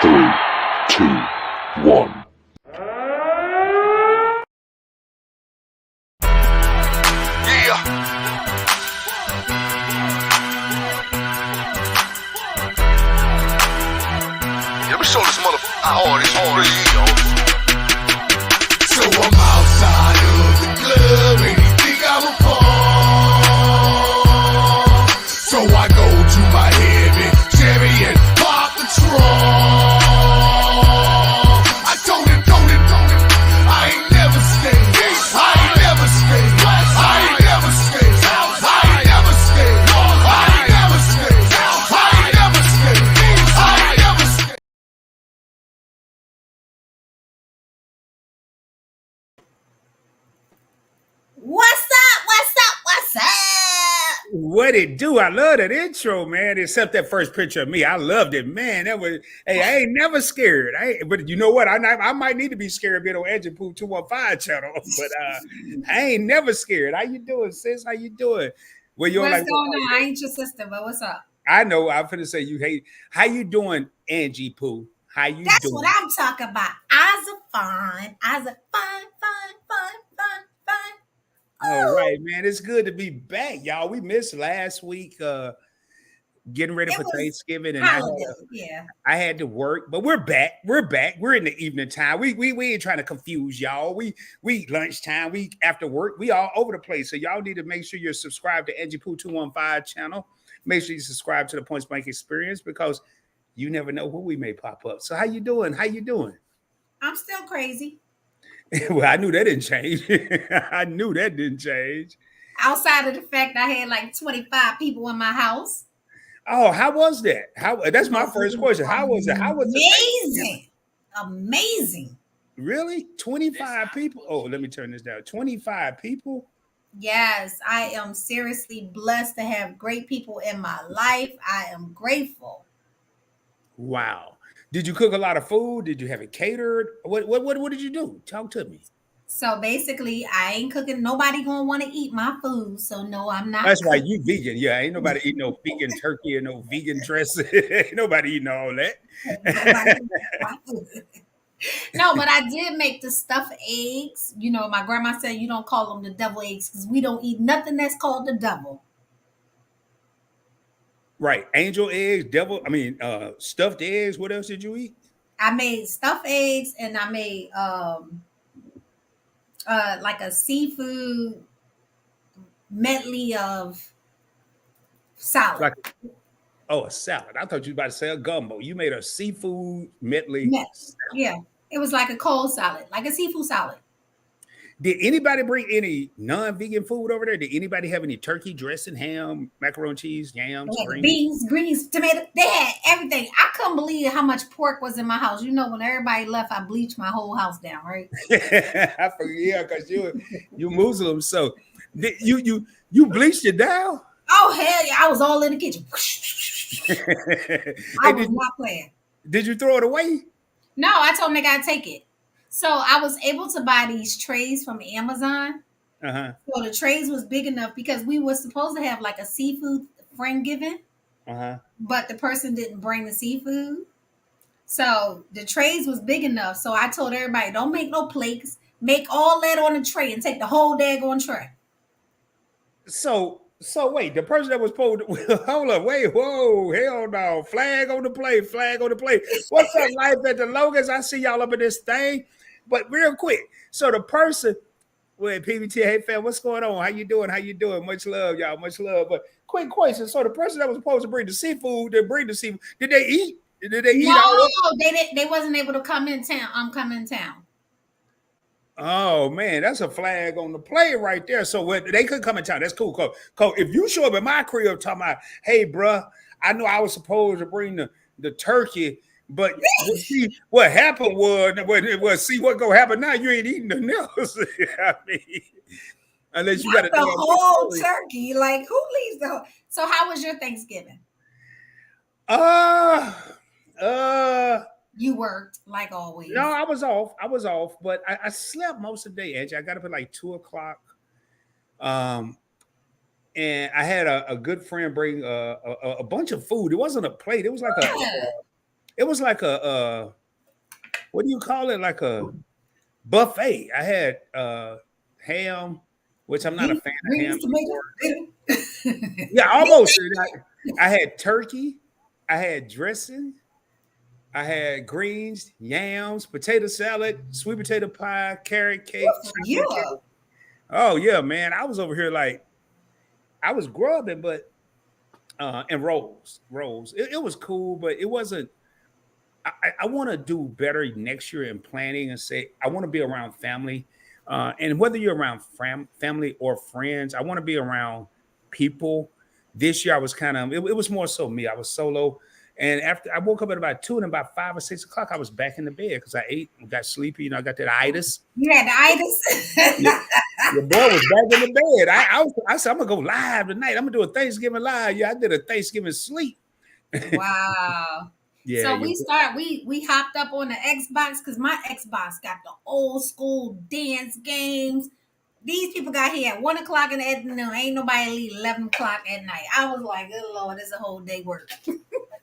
3, 2, 1. Let me show this motherfucker how hard this really is, yo. So I'm outside of the club and he think I'm a pawn. So I go to my heavy Chevy and pop the trunk. I told him, I ain't never scared. I ain't never scared. I ain't never scared. I ain't never scared. I ain't never scared. I ain't never scared. I ain't never scared. What's up? What's up? What's up? What it do? I love that intro, man. Except that first picture of me, I loved it, man. That was, hey, I ain't never scared. But you know what? I might need to be scared a bit on Edge and Poo 215 channel, but I ain't never scared. How you doing, sis? How you doing? Well, you're What's like, going on? I ain't your sister, but what's up? I know. I'm finna say you hate. How you doing, Angie Poo? How you That's doing? what I'm talking about. Eyes are fine. Eyes are fine. All right, man. It's good to be back, y'all. We missed last week. Getting ready for Thanksgiving, and I had to work, but we're back. We're back. We're in the evening time. We ain't trying to confuse y'all. We lunchtime. We after work. We all over the place. So y'all need to make sure you're subscribed to Angie Poo 215 channel. Make sure you subscribe to the PointsBlank Experience because you never know when we may pop up. So how you doing? How you doing? I'm still crazy. Well, I knew that didn't change. I knew that didn't change. Outside of the fact I had like 25 people in my house. Oh, how was that? That's my first question. How was it? How was it? Amazing. Really? 25 people? Oh, let me turn this down. 25 people? Yes, I am seriously blessed to have great people in my life. I am grateful. Wow. Did you cook a lot of food? Did you have it catered? What did you do? Talk to me. So basically, I ain't cooking. Nobody gonna want to eat my food. So no, I'm not. That's why you vegan. Yeah, ain't nobody eating no vegan turkey or no vegan dressing. Ain't nobody eating all that. No, but I did make the stuffed eggs. You know, my grandma said you don't call them the devil eggs because we don't eat nothing that's called the devil. Right. Angel eggs, stuffed eggs. What else did you eat? I made stuffed eggs and I made like a seafood medley of salad. A salad. I thought you were about to say a gumbo. You made a seafood medley. Yeah. It was like a cold salad, like a seafood salad. Did anybody bring any non-vegan food over there? Did anybody have any turkey dressing, ham, macaroni cheese, yams, greens, tomato? They had everything. I couldn't believe how much pork was in my house. You know, when everybody left, I bleached my whole house down, right? I forget because you Muslim. So you bleached it down? Oh hell yeah! I was all in the kitchen. I was not playing. Did you throw it away? No, I told them they gotta take it. So I was able to buy these trays from Amazon. So the trays was big enough because we were supposed to have like a seafood friend giving, but the person didn't bring the seafood. So the trays was big enough. So I told everybody, don't make no plates. Make all that on the tray and take the whole daggone tray. So wait, the person that was supposed to hold up, wait, whoa, hell no, flag on the play. What's up, life at the Logans? I see y'all up in this thing. But real quick, so the person, wait, PBT, hey fam, what's going on? How you doing? Much love, y'all, much love. But quick question, so the person that was supposed to bring the seafood, did they eat? Did they eat? No, they wasn't able to come in town. I'm coming in town. Oh man, that's a flag on the play right there. So they could come in town. That's cool. Cause if you show up at my crib talking about, hey, bruh, I know I was supposed to bring the turkey, but see what happened was see what gonna happen now. You ain't eating the nails. I mean, unless you got the whole turkey. Like who leaves the whole? So how was your Thanksgiving? You worked like always. No, I was off, but I slept most of the day, Edge. I got up at like 2:00. And I had a good friend bring a bunch of food. It wasn't a plate. It was like It was like a what do you call it? Like a buffet. I had ham, which I'm not a fan of ham anymore. Yeah, almost. I had turkey. I had dressing. I had greens, yams, potato salad, sweet potato pie, carrot cake, chocolate cake. Oh yeah, man. I was over here like I was grubbing, but and rolls. It was cool, but it wasn't. I want to do better next year in planning and say I want to be around family, and whether you're around family or friends, I want to be around people. This year I was kind of it was more so me. I was solo, and after I woke up at about 2 and about 5 or 6 o'clock, I was back in the bed because I ate and got sleepy. You know, I got that itis. You had the itis. Your boy was back in the bed. I said I'm gonna go live tonight. I'm gonna do a Thanksgiving live. Yeah, I did a Thanksgiving sleep. Wow. Yeah, so we hopped up on the Xbox because my Xbox got the old school dance games. These people got here at 1 o'clock in the afternoon. Ain't nobody leave 11 o'clock at night. I was like, good Lord, it's a whole day work.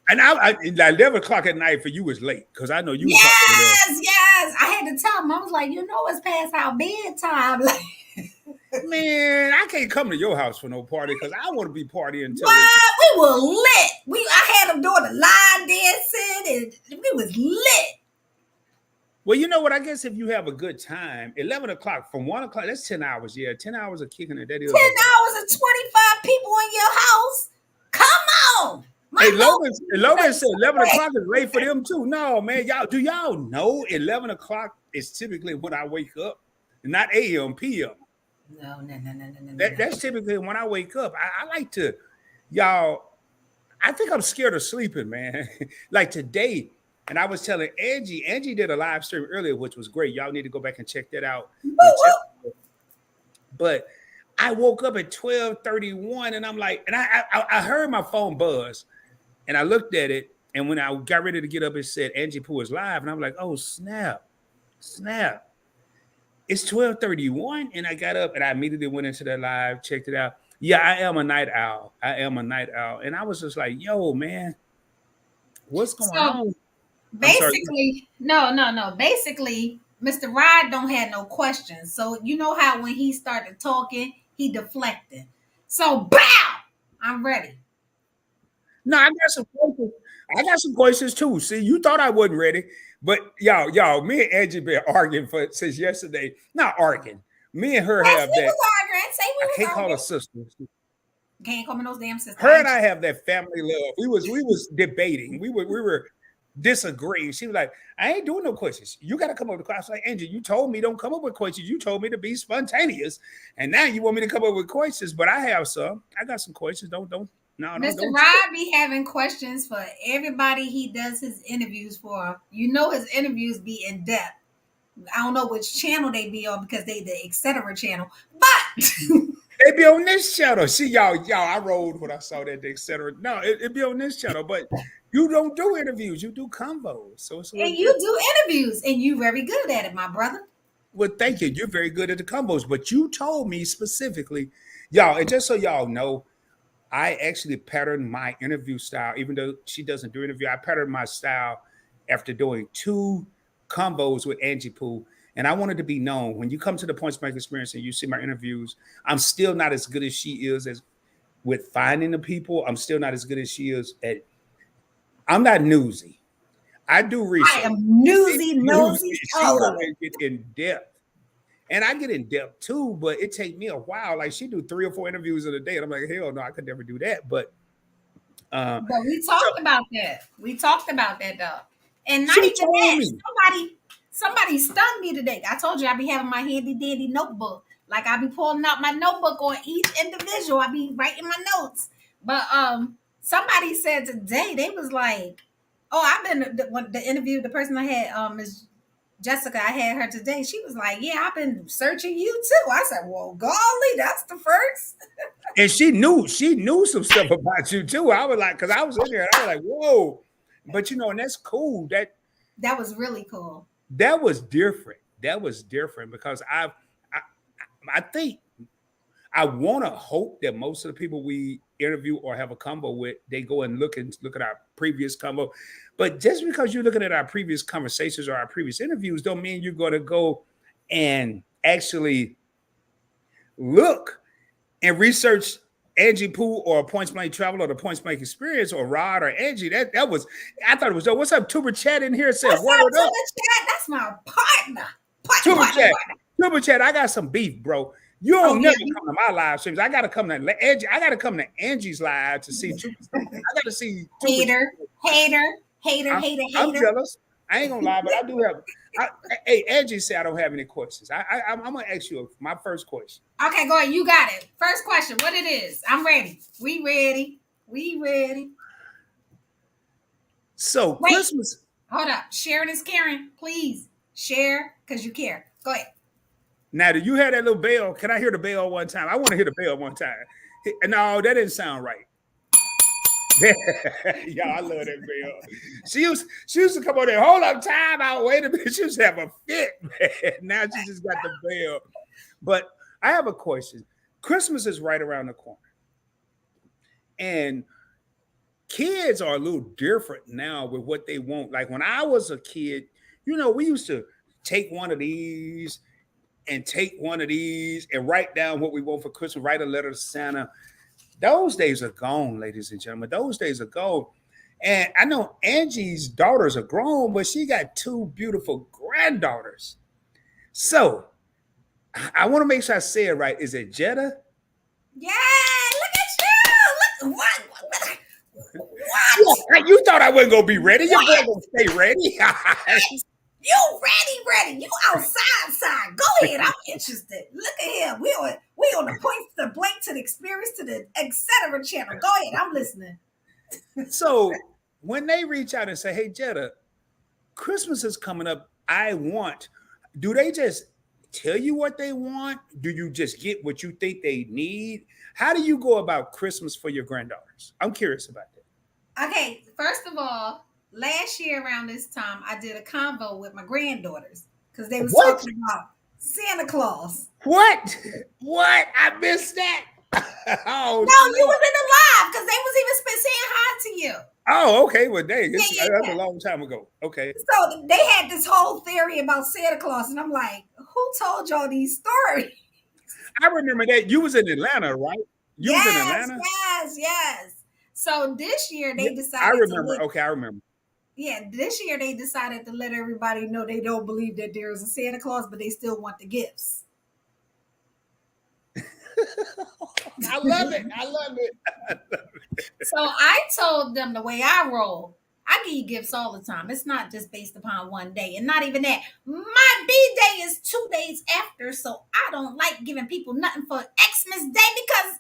And I 11 o'clock at night for you was late because I know you. Yes. I had to tell him. I was like, it's past our bedtime. Like, man, I can't come to your house for no party because I want to be partying until we were lit. I had them doing the line dancing and we was lit. Well, you know what? I guess if you have a good time, 11 o'clock from 1 o'clock, that's 10 hours. Yeah, 10 hours of kicking it. That is 10 hours and 25 people in your house. Come on. Hey, Logan said 11 o'clock is late for them too. No, man, do y'all know 11 o'clock is typically when I wake up, not a.m., p.m. No. That's typically when I wake up. I like to, y'all, I think I'm scared of sleeping, man. Like today, and I was telling Angie did a live stream earlier, which was great. Y'all need to go back and check that out. But I woke up at 12:31 and I'm like, and I heard my phone buzz and I looked at it. And when I got ready to get up, it said Angie Pooh is live. And I'm like, oh, snap. It's 12:31, and I got up and I immediately went into that live, checked it out. Yeah, I am a night owl. And I was just like, yo, man, what's going on? Basically, no. Basically, Mr. Rod don't have no questions. So you know how when he started talking, he deflected. So, bow! I'm ready. No, I got some questions too. See, you thought I wasn't ready. But y'all, me and Angie been arguing since yesterday. Not arguing. Me and her have that. I can't call her sister. Can't call me those damn sisters. Her and I have that family love. We was debating. We were disagreeing. She was like, I ain't doing no questions. You got to come up with questions. Like, Angie, you told me don't come up with questions. You told me to be spontaneous. And now you want me to come up with questions. But I have some. I got some questions. Don't. No, Mr. Rod be having questions for everybody he does his interviews for. You know his interviews be in depth. I don't know which channel they be on because they the Etc channel, but they be on this channel. See, y'all, I rolled when I saw that Etc. No, it be on this channel, but you don't do interviews. You do convos. So it's and you do interviews, and you very good at it, my brother. Well, thank you. You're very good at the combos, but you told me specifically, y'all, and just so y'all know, I actually patterned my interview style, even though she doesn't do interview. I patterned my style after doing 2 combos with Angie Pooh. And I wanted to be known when you come to the PointsBlank experience and you see my interviews, I'm still not as good as she is as with finding the people. I'm still not as good as she is at. I'm not newsy. I do research. I am nosy. She going get in depth. And I get in depth too, but it take me a while. Like she do 3 or 4 interviews in a day. And I'm like, hell no, I could never do that. But we talked about that. We talked about that though. And not even that. Somebody stung me today. I told you I be having my handy dandy notebook. Like I be pulling out my notebook on each individual. I be writing my notes. But somebody said today, they was like, oh, I've been the interview, the person I had, Ms. Jessica, I had her today. She was like, yeah, I've been searching you too. I said, well, golly, that's the first. And she knew some stuff about you too. I was like, because I was in there, and I was like, whoa. But and that's cool. That was really cool. That was different. Because I think I want to hope that most of the people we interview or have a convo with, they go and look at our previous convo. But just because you're looking at our previous conversations or our previous interviews, don't mean you're going to go and actually look and research Angie Pooh or PointsBlank Travel or the PointsBlank Experience or Rod or Angie. That was, I thought it was, what's up, Tuber Chat in here? Said, what's up, Tuber Chat? That's my partner. Tuber Chat, I got some beef, bro. You don't never come to my live streams. I gotta come to Angie. I gotta come to Angie's live to see Tuber. I gotta see hater. I'm jealous. I ain't gonna lie, but I do have. Hey, Angie said I don't have any questions. I'm gonna ask you my first question. Okay, go ahead. You got it. First question. What it is? I'm ready. We ready. So wait, Christmas. Hold up. Sharing is caring. Please share because you care. Go ahead. Now, do you hear that little bell? Can I hear the bell one time? I want to hear the bell one time. No, that didn't sound right. Yeah, I love that bell. She used to come on there. Hold up, time out. Wait a minute. She used to have a fit, man. Now she just got the bell. But I have a question. Christmas is right around the corner. And kids are a little different now with what they want. Like when I was a kid, we used to take one of these and take one of these and write down what we want for Christmas, write a letter to Santa. Those days are gone, ladies and gentlemen. Those days are gone. And I know Angie's daughters are grown, but she got two beautiful granddaughters. So I want to make sure I say it right. Is it Jetta? Yeah, look at you. Look what? You thought I wasn't gonna be ready. Your boy gonna stay ready. You ready. You outside. Go ahead. I'm interested. Look at him. We on the Points, the Blank to the Experience to the Etc channel. Go ahead. I'm listening. So when they reach out and say, "Hey, Jetta, Christmas is coming up. Do they just tell you what they want? Do you just get what you think they need? How do you go about Christmas for your granddaughters? I'm curious about that. Okay, first of all, last year around this time, I did a convo with my granddaughters because they was talking about Santa Claus. What? I missed that. Oh, no, you was in the live because they was even saying hi to you. Oh, okay. Well, dang, that's a long time ago. Okay. So they had this whole theory about Santa Claus, and I'm like, who told y'all these stories? I remember that. You was in Atlanta, right? You was in Atlanta? Yes. So this year they decided. I remember. I remember. Yeah, this year they decided to let everybody know they don't believe that there is a Santa Claus, but they still want the gifts. I love it. So I told them the way I roll. I give you gifts all the time. It's not just based upon one day. And not even that. My B-Day is 2 days after, so I don't like giving people nothing for Xmas Day because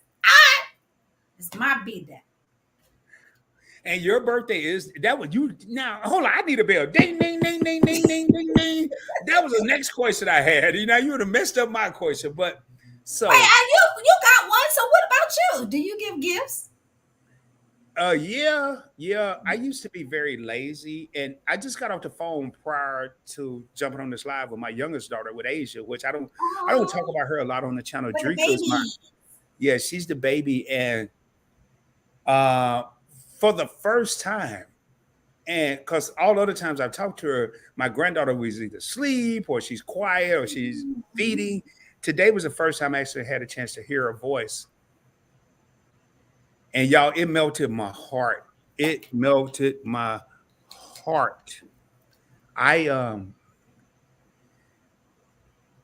it's my B-Day. And your birthday is that what you now hold on, I need a bell. Ding, ding, ding, ding, ding, ding, ding, ding. That was the next question I had. You would have messed up my question, but so wait, you got one. So what about you? Do you give gifts? Yeah. I used to be very lazy, and I just got off the phone prior to jumping on this live with my youngest daughter, with Asia, which I don't talk about her a lot on the channel. She's the baby, and for the first time, and because all other times I've talked to her, my granddaughter was either asleep or she's quiet or she's feeding. Today was the first time I actually had a chance to hear her voice. And y'all, it melted my heart.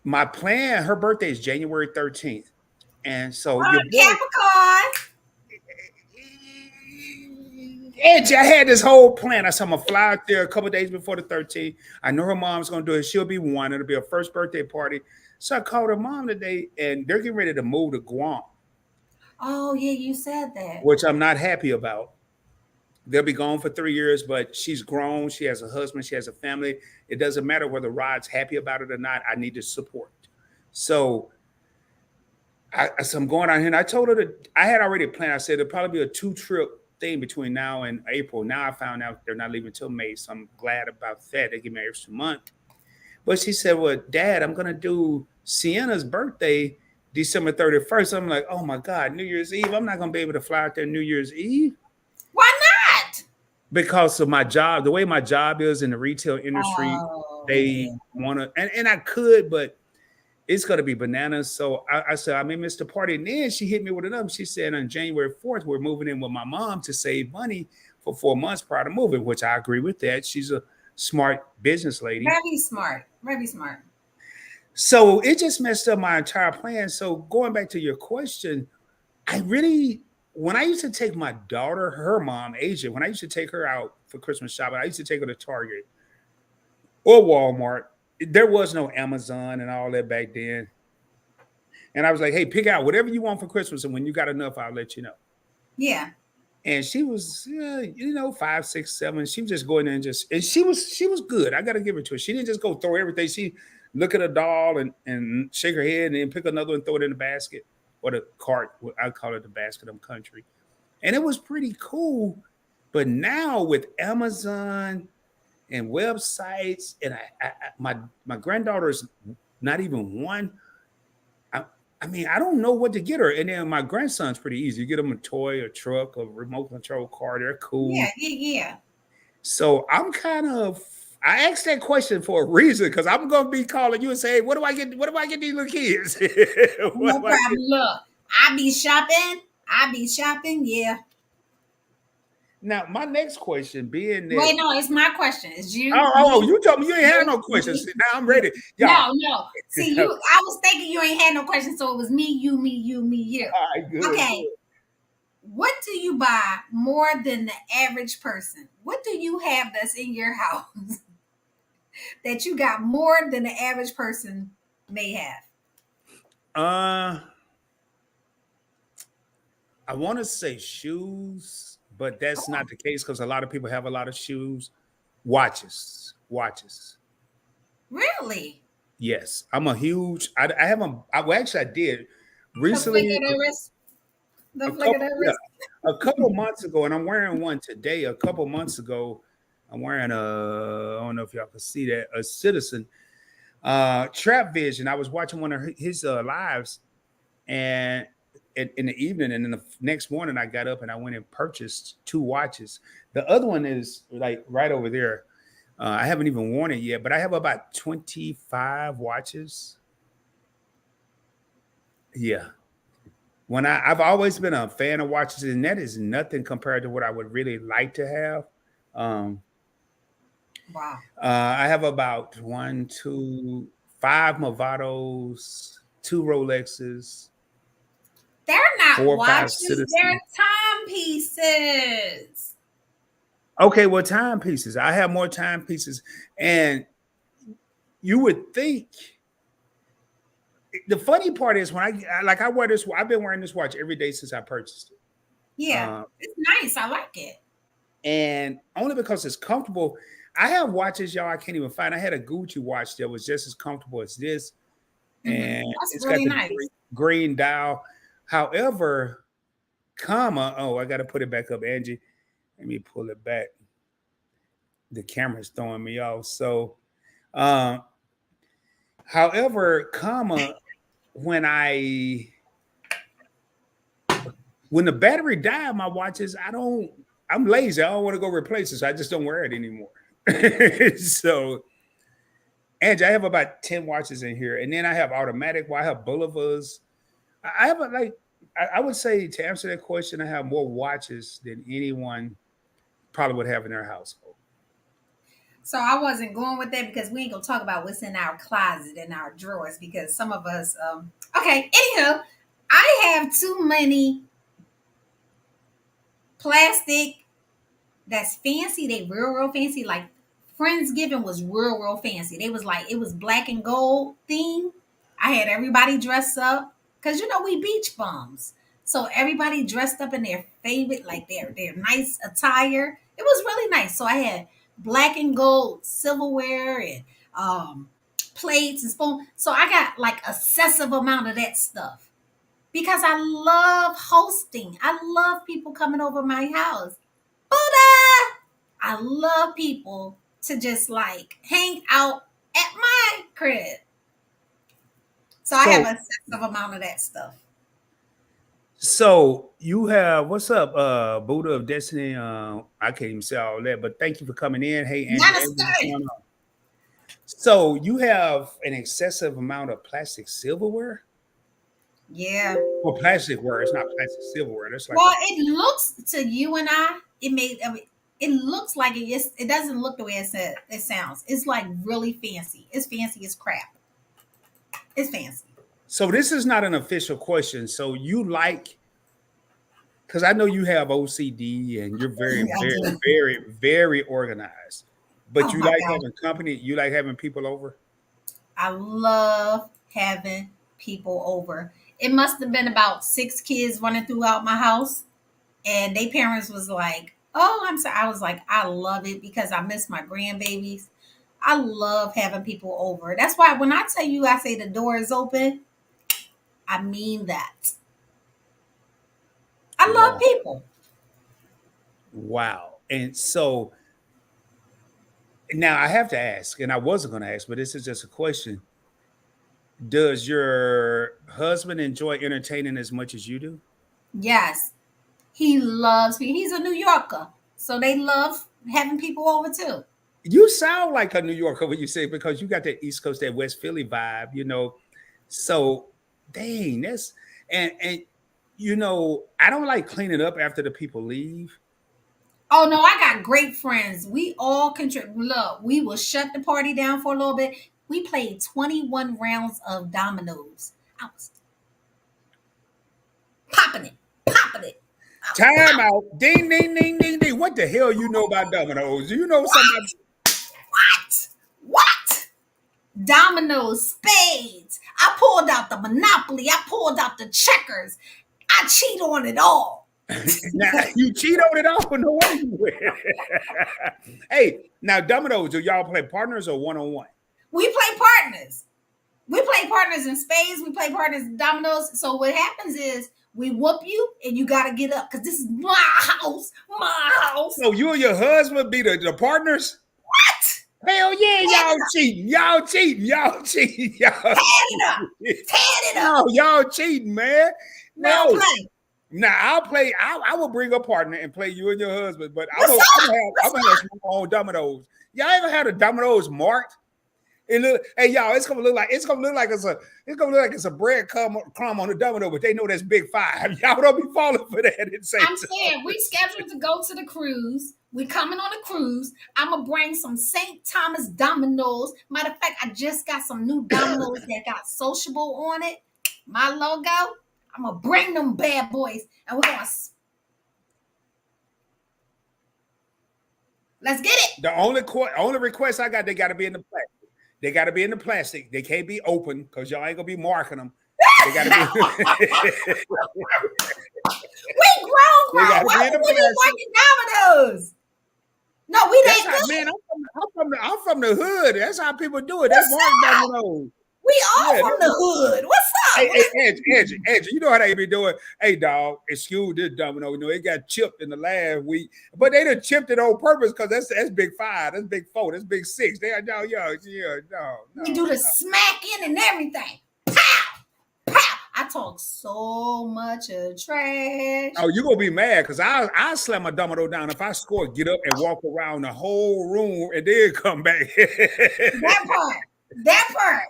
My plan, her birthday is January 13th. And so Capricorn. Angie, I had this whole plan. I said I'm gonna fly out there a couple days before the 13th. I know her mom's gonna do it. She'll be one. It'll be her first birthday party. So I called her mom today, and they're getting ready to move to Guam. Oh yeah, you said that. Which I'm not happy about. They'll be gone for 3 years, but she's grown. She has a husband. She has a family. It doesn't matter whether Rod's happy about it or not. I need to support. So I'm going out here, and I told her that I had already planned. I said it'll probably be a 2-trip thing between now and April. Now I found out they're not leaving until May, so I'm glad about that. They give me an extra month. But she said, well, Dad, I'm going to do Sienna's birthday December 31st. I'm like, oh my God, New Year's Eve. I'm not gonna be able to fly out there New Year's Eve. Why not? Because of my job, the way my job is in the retail industry, they want to, and I could, but it's going to be bananas. So I said, I may miss the party. And then she hit me with another. She said on January 4th, we're moving in with my mom to save money for 4 months prior to moving, which I agree with that. She's a smart business lady. Very smart. Very smart. So it just messed up my entire plan. So going back to your question, I really, when I used to take my daughter, her mom, Asia, when I used to take her out for Christmas shopping, I used to take her to Target or Walmart. There was no Amazon and all that back then. And I was like, hey, pick out whatever you want for Christmas. And when you got enough, I'll let you know. Yeah. And she was, 5, 6, 7. She was just going in and she was good. I got to give it to her. She didn't just go throw everything. She look at a doll and shake her head and then pick another and throw it in the basket or the cart. I call it the basket of country. And it was pretty cool. But now with Amazon and websites, and my granddaughter is not even one. I mean, I don't know what to get her. And then my grandson's pretty easy. You get them a toy, a truck, a remote control car. They're cool. Yeah. So I asked that question for a reason because I'm gonna be calling you and say, hey, what do I get these little kids? No problem. Look, I be shopping. Yeah. Now, my next question being that. Wait, no, it's my question. It's you. Oh, you told me you ain't had no questions. Now I'm ready. Y'all. No. See, I was thinking you ain't had no questions, so it was me, you. All right, good. Okay. Good. What do you buy more than the average person? What do you have that's in your house that you got more than the average person may have? I want to say shoes, but that's not the case because a lot of people have a lot of shoes. Watches. Really? Yes, I'm a huge. I did recently. A couple months ago, and I'm wearing one today. A couple months ago, I'm wearing I don't know if y'all can see that, a Citizen Trap Vision. I was watching one of his lives, and in the evening, and then the next morning, I got up and I went and purchased 2 watches. The other one is like right over there. I haven't even worn it yet, but I have about 25 watches. Yeah. I've always been a fan of watches, and that is nothing compared to what I would really like to have. Wow. I have about 1, 2, 5 Movados, 2 Rolexes. They're not 4, watches, they're timepieces. Okay, well, timepieces. I have more timepieces. And you would think the funny part is when I wear this, I've been wearing this watch every day since I purchased it. Yeah, it's nice. I like it. And only because it's comfortable. I have watches, y'all, I can't even find. I had a Gucci watch that was just as comfortable as this. And that's really nice. Green dial. However, I got to put it back up, Angie. Let me pull it back. The camera's throwing me off. So, however, when the battery died, my watches, I'm lazy. I don't want to go replace it. So I just don't wear it anymore. So, Angie, I have about 10 watches in here. And then I have automatic. I have Boulevars. I have I would say, to answer that question, I have more watches than anyone probably would have in their household. So I wasn't going with that because we ain't gonna talk about what's in our closet and our drawers because some of us. Okay. Anyhow, I have too many plastic that's fancy. They real fancy. Like Friendsgiving was real fancy. They was like it was black and gold theme. I had everybody dress up. Because, we beach bums. So everybody dressed up in their favorite, like their nice attire. It was really nice. So I had black and gold silverware and plates and spoons. So I got like excessive amount of that stuff. Because I love hosting. I love people coming over my house. Buddha! I love people to just like hang out at my crib. So I have a excessive amount of that stuff. So you have what's up, Buddha of Destiny? I can't even say all that, but thank you for coming in. Hey, Andrew, what's going on? So you have an excessive amount of plastic silverware? Yeah. Well, plasticware. It's not plastic silverware. That's like it looks to you and I. It looks like it is. It doesn't look the way it sounds. It's like really fancy. It's fancy as crap. It's fancy. So this is not an official question. So you like, because I know you have OCD and you're very, very, very, very organized. But you like having company. You like having people over. I love having people over. It must have been about 6 kids running throughout my house, and their parents was like, "Oh, I'm sorry." I was like, "I love it because I miss my grandbabies. I love having people over." That's why when I tell you, I say the door is open. I mean that. I love people. Wow. And so now I have to ask, and I wasn't going to ask, but this is just a question. Does your husband enjoy entertaining as much as you do? Yes. He loves me. He's a New Yorker. So they love having people over too. You sound like a New Yorker when you say, because you got that East Coast, that West Philly vibe, you know. So dang, that's and you know, I don't like cleaning up after the people leave. Oh no, I got great friends. We all contribute. Look, we will shut the party down for a little bit. We played 21 rounds of dominoes. I was popping it. Time out. Ding, ding, ding, ding, ding. What the hell you know about dominoes? Do you know something? What? Dominoes, spades. I pulled out the Monopoly. I pulled out the checkers. I cheat on it all. Now you cheat on it all. No way you win. Hey, now dominoes. Do y'all play partners or one-on-one? We play partners. We play partners in spades. We play partners in dominoes. So what happens is we whoop you and you got to get up because this is my house. My house. So you and your husband be the partners? What? Hell yeah, y'all cheating. Y'all cheating. Y'all cheating. Y'all Tear it up. No, y'all cheating, man. No. We'll play. Now I'll play. I will bring a partner and play you and your husband, but I'm gonna have my own dominoes. Y'all ever had a dominoes marked? Hey y'all, it's gonna look like it's a bread crumb on the domino, but they know that's big 5. Y'all don't be falling for that. I'm saying we scheduled to go to the cruise. We coming on a cruise. I'm gonna bring some St. Thomas dominoes. Matter of fact, I just got some new dominoes that got sociable on it. My logo. I'm gonna bring them bad boys, and we're gonna. Let's get it. The only request I got, they got to be in the plastic. They got to be in the plastic. They can't be open because y'all ain't gonna be marking them. They got to be. We grown. Why would we be marking dominoes? No, we ain't. Man, I'm from the hood. That's how people do it. That's mark dominoes. We all from the hood. What's up? Hey, Angie, you know how they be doing. Hey, dog, excuse this domino. You know, it got chipped in the last week, but they done chipped it on purpose because that's big 5, that's big 4, that's big 6. They are no. We do the smacking and everything. Pow, pow. I talk so much of trash. Oh, you gonna be mad because I slam my domino down if I score, get up and walk around the whole room and then come back. That part.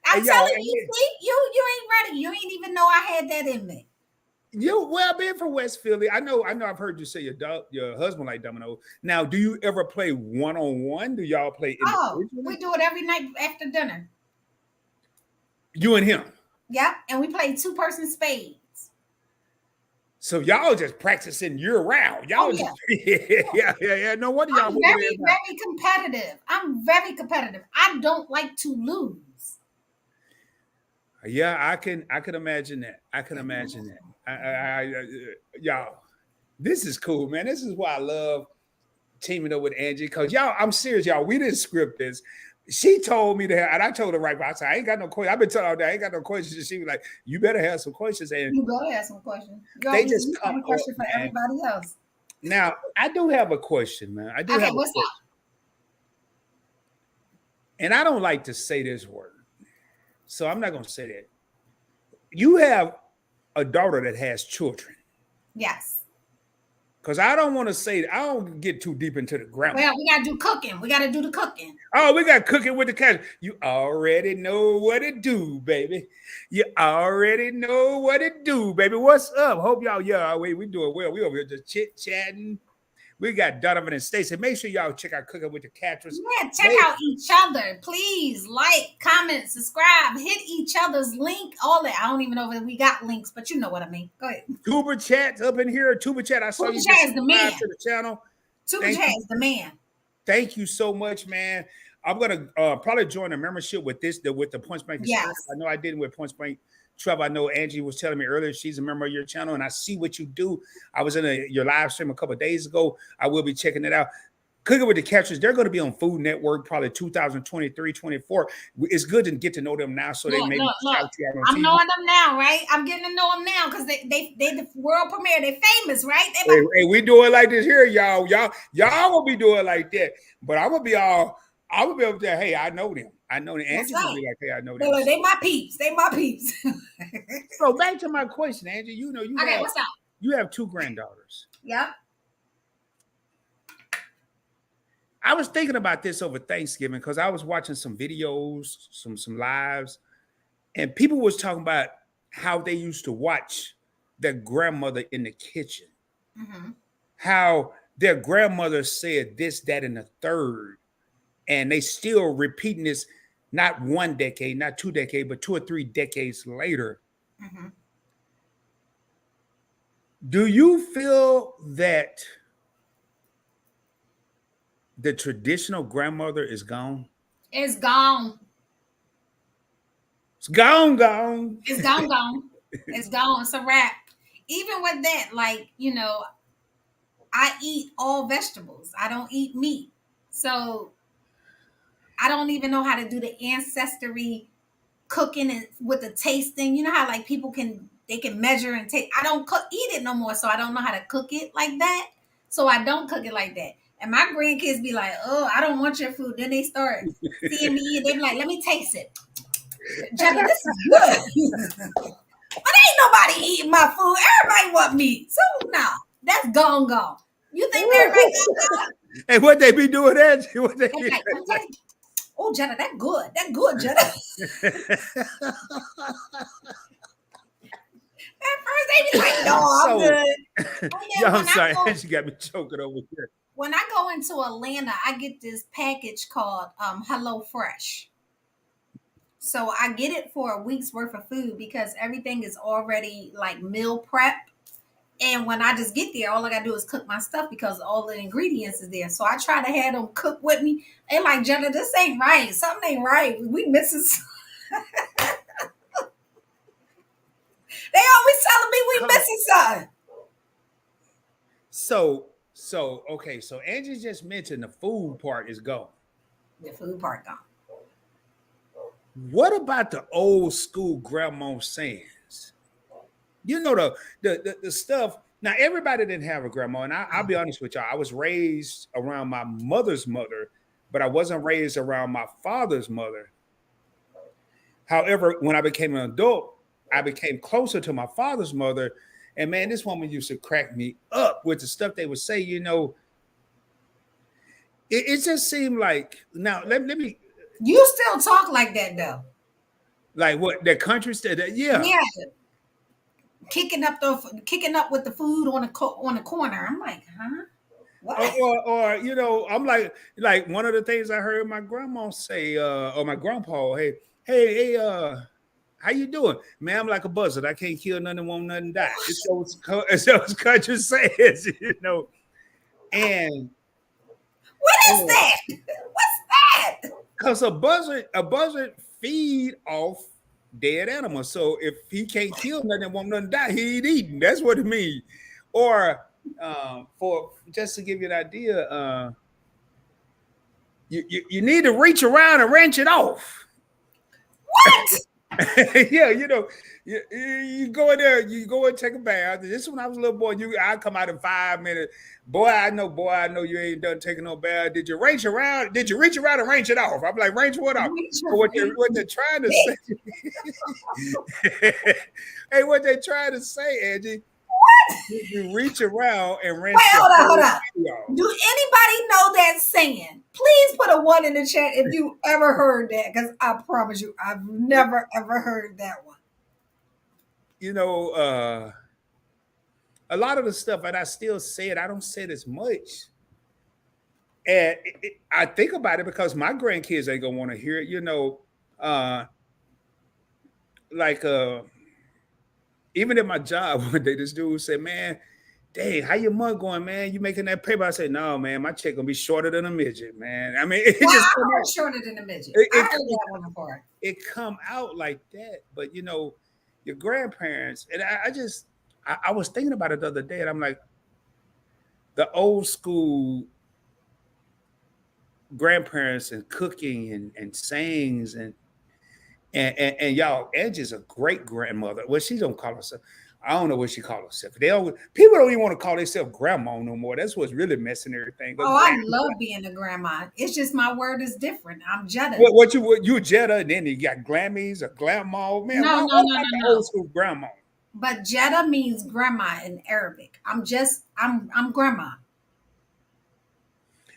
I'm telling you, you ain't ready. You ain't even know I had that in me. Well, being from West Philly, I know. I've heard you say your husband like domino. Now, do you ever play one-on-one? Do y'all play individually? Oh, we do it every night after dinner. You and him. Yeah, and we play 2-person spades. So y'all just practicing year round. Y'all yeah. No wonder y'all. I'm very competitive. I'm very competitive. I don't like to lose. Yeah, I can imagine that. I can imagine that. Y'all, this is cool, man. This is why I love teaming up with Angie, because y'all, I'm serious, y'all. We didn't script this. She told me that, and I told her right back. I said, I ain't got no questions. I've been telling her that I ain't got no questions. And she was like, you better have some questions. And you better have some questions. They just come a question for everybody else. Now, I do have a question, man. I do have a question. Up? And I don't like to say this word, so I'm not going to say that. you have a daughter that has children. Yes. Because I don't want to say, I don't get too deep into the grammar. Well, we got to do cooking. We got to do the cooking. Oh, we got cooking with the cat. You already know what it do, baby. You already know what it do, baby. What's up? Hope y'all, we doing well. We over here just chit-chatting. We got Donovan and Stacey. Make sure y'all check out Cooking with the Catress. Yeah, check out each other. Please like, comment, subscribe, hit each other's link. All that. I don't even know if we got links, but you know what I mean. Go ahead. Tuber Chat's up in here. Tuber Chat. I saw Tuber you Chat is the man. to the channel. Tuber Chat is the man. Thank you so much, man. I'm gonna probably join a membership with the PointsBlank. Yes. I know I did with PointsBlank. Trevor, I know Angie was telling me earlier she's a member of your channel, and I see what you do. I was in your live stream a couple of days ago. I will be checking it out. Cooking with the Catress, they're going to be on Food Network probably 2023, 24. It's good to get to know them now, so they maybe shout you out on I'm TV. knowing them now, right? I'm getting to know them now because they the world premiere. They're famous, right? Hey, we do it like this here, y'all. Y'all will be doing like that, but I will be able to say, hey, I know them. I know them. Angie will be like, hey, I know them. They my peeps. They my peeps. So back to my question, Angie. You what's up? You have 2 granddaughters. Yep. I was thinking about this over Thanksgiving because I was watching some videos, some lives, and people was talking about how they used to watch their grandmother in the kitchen. Mm-hmm. How their grandmother said this, that, and the third, and they still repeating this, not 1 decade, not 2 decades, but 2 or 3 decades later. Mm-hmm. Do you feel that the traditional grandmother is gone? It's gone. It's gone. It's gone. It's gone. It's a wrap. Even with that, like, I eat all vegetables. I don't eat meat. So I don't even know how to do the ancestry cooking and with the tasting. You know how like people can measure and taste. I don't eat it no more, so I don't know how to cook it like that. So I don't cook it like that. And my grandkids be like, oh, I don't want your food. Then they start seeing me eat. They be like, let me taste it. Jenna, this is good. But ain't nobody eating my food. Everybody want meat. So no, that's gone. You think everybody gone? Hey, what they be doing, Angie? What they be like, oh, Jenna, that good. That good, Jenna. At first, they be like, no, I'm good. Yeah, I'm sorry. She got me choking over here. When I go into Atlanta, I get this package called Hello Fresh. So I get it for a week's worth of food because everything is already like meal prep. And when I just get there, all I got to do is cook my stuff because all the ingredients is there. So I try to have them cook with me. They like, Jenna, this ain't right. Something ain't right. We missing They always telling me we missing something. So okay. So Angie just mentioned the food part is gone. The food part gone. What about the old school grandma sayings? You know the stuff. Now everybody didn't have a grandma, and I'll be honest with y'all. I was raised around my mother's mother, but I wasn't raised around my father's mother. However, when I became an adult, I became closer to my father's mother. And man, this woman used to crack me up with the stuff they would say. It just seemed like now. Let me. You still talk like that though. Like what? That country stuff. Yeah. Kicking up with the food on the corner. I'm like, huh? What? Or I'm like one of the things I heard my grandma say, or my grandpa, hey, how you doing? Man, I'm like a buzzard. I can't kill nothing, won't nothing die. It's those country says, And what is that? What's that? Because a buzzard feed off dead animals. So if he can't kill nothing, won't nothing die, he ain't eating. That's what it means. Or for just to give you an idea, you need to reach around and wrench it off. What? Yeah, you go in there, you go and take a bath. This is when I was a little boy. I come out in 5 minutes. Boy, I know you ain't done taking no bath. Did you reach around? Did you reach around and range it off? I'm like, range what off? What they're trying to say. Hey, what they trying to say, Angie? What? You reach around and rinse. Wait, hold on. Do anybody know that saying? Please put a 1 in the chat if you ever heard that, because I promise you, I've never ever heard that one. A lot of the stuff, and I still say it, I don't say it as much. And I think about it because my grandkids ain't gonna want to hear it, even at my job one day, this dude said, "Man, dang, how your month going, man? You making that paper?" I said, "No, man, my check gonna be shorter than a midget, man." I mean, shorter than a midget. I heard that one before. It come out like that, but your grandparents, and I was thinking about it the other day, and I'm like, the old school grandparents and cooking and sayings and y'all, Angie's a great grandmother. Well, she don't call herself. I don't know what she call herself. People don't even want to call themselves grandma no more. That's what's really messing everything. I love being a grandma. It's just my word is different. I'm Jetta. What you Jetta, and then you got Glammies or grandma. Man, no. Old school grandma. But Jetta means grandma in Arabic. I'm grandma.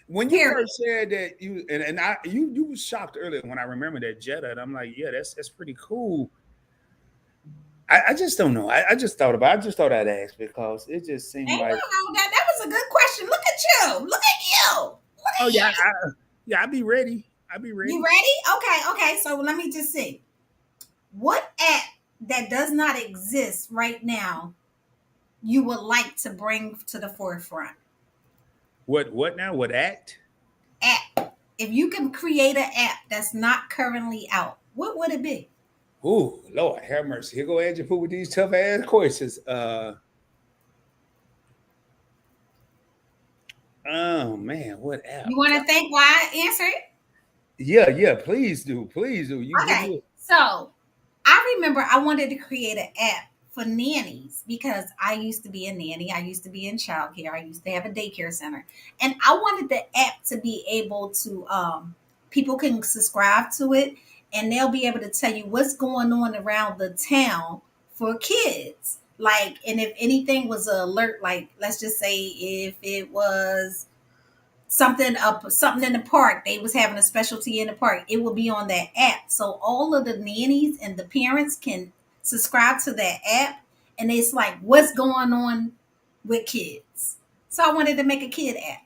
When you first said that you was shocked earlier when I remember that Jetta, and I'm like, yeah, that's pretty cool. I just don't know. I just thought I'd ask because it just seemed like that was a good question. Look at you. I'll be ready. You ready? Okay. So let me just see. What app that does not exist right now you would like to bring to the forefront? What now? What act? App. If you can create an app that's not currently out, what would it be? Oh, Lord, have mercy. Here go Angie Pooh with these tough ass questions. Oh man, what app? You want to think why I answer it? Yeah, please do. Okay, so I remember I wanted to create an app for nannies because I used to be a nanny. I used to be in childcare. I used to have a daycare center. And I wanted the app to be able to, people can subscribe to it and they'll be able to tell you what's going on around the town for kids. Like, and if anything was an alert, like, let's just say if it was something in the park, they was having a specialty in the park, it will be on that app. So all of the nannies and the parents can subscribe to that app, and it's like what's going on with kids. So I wanted to make a kid app.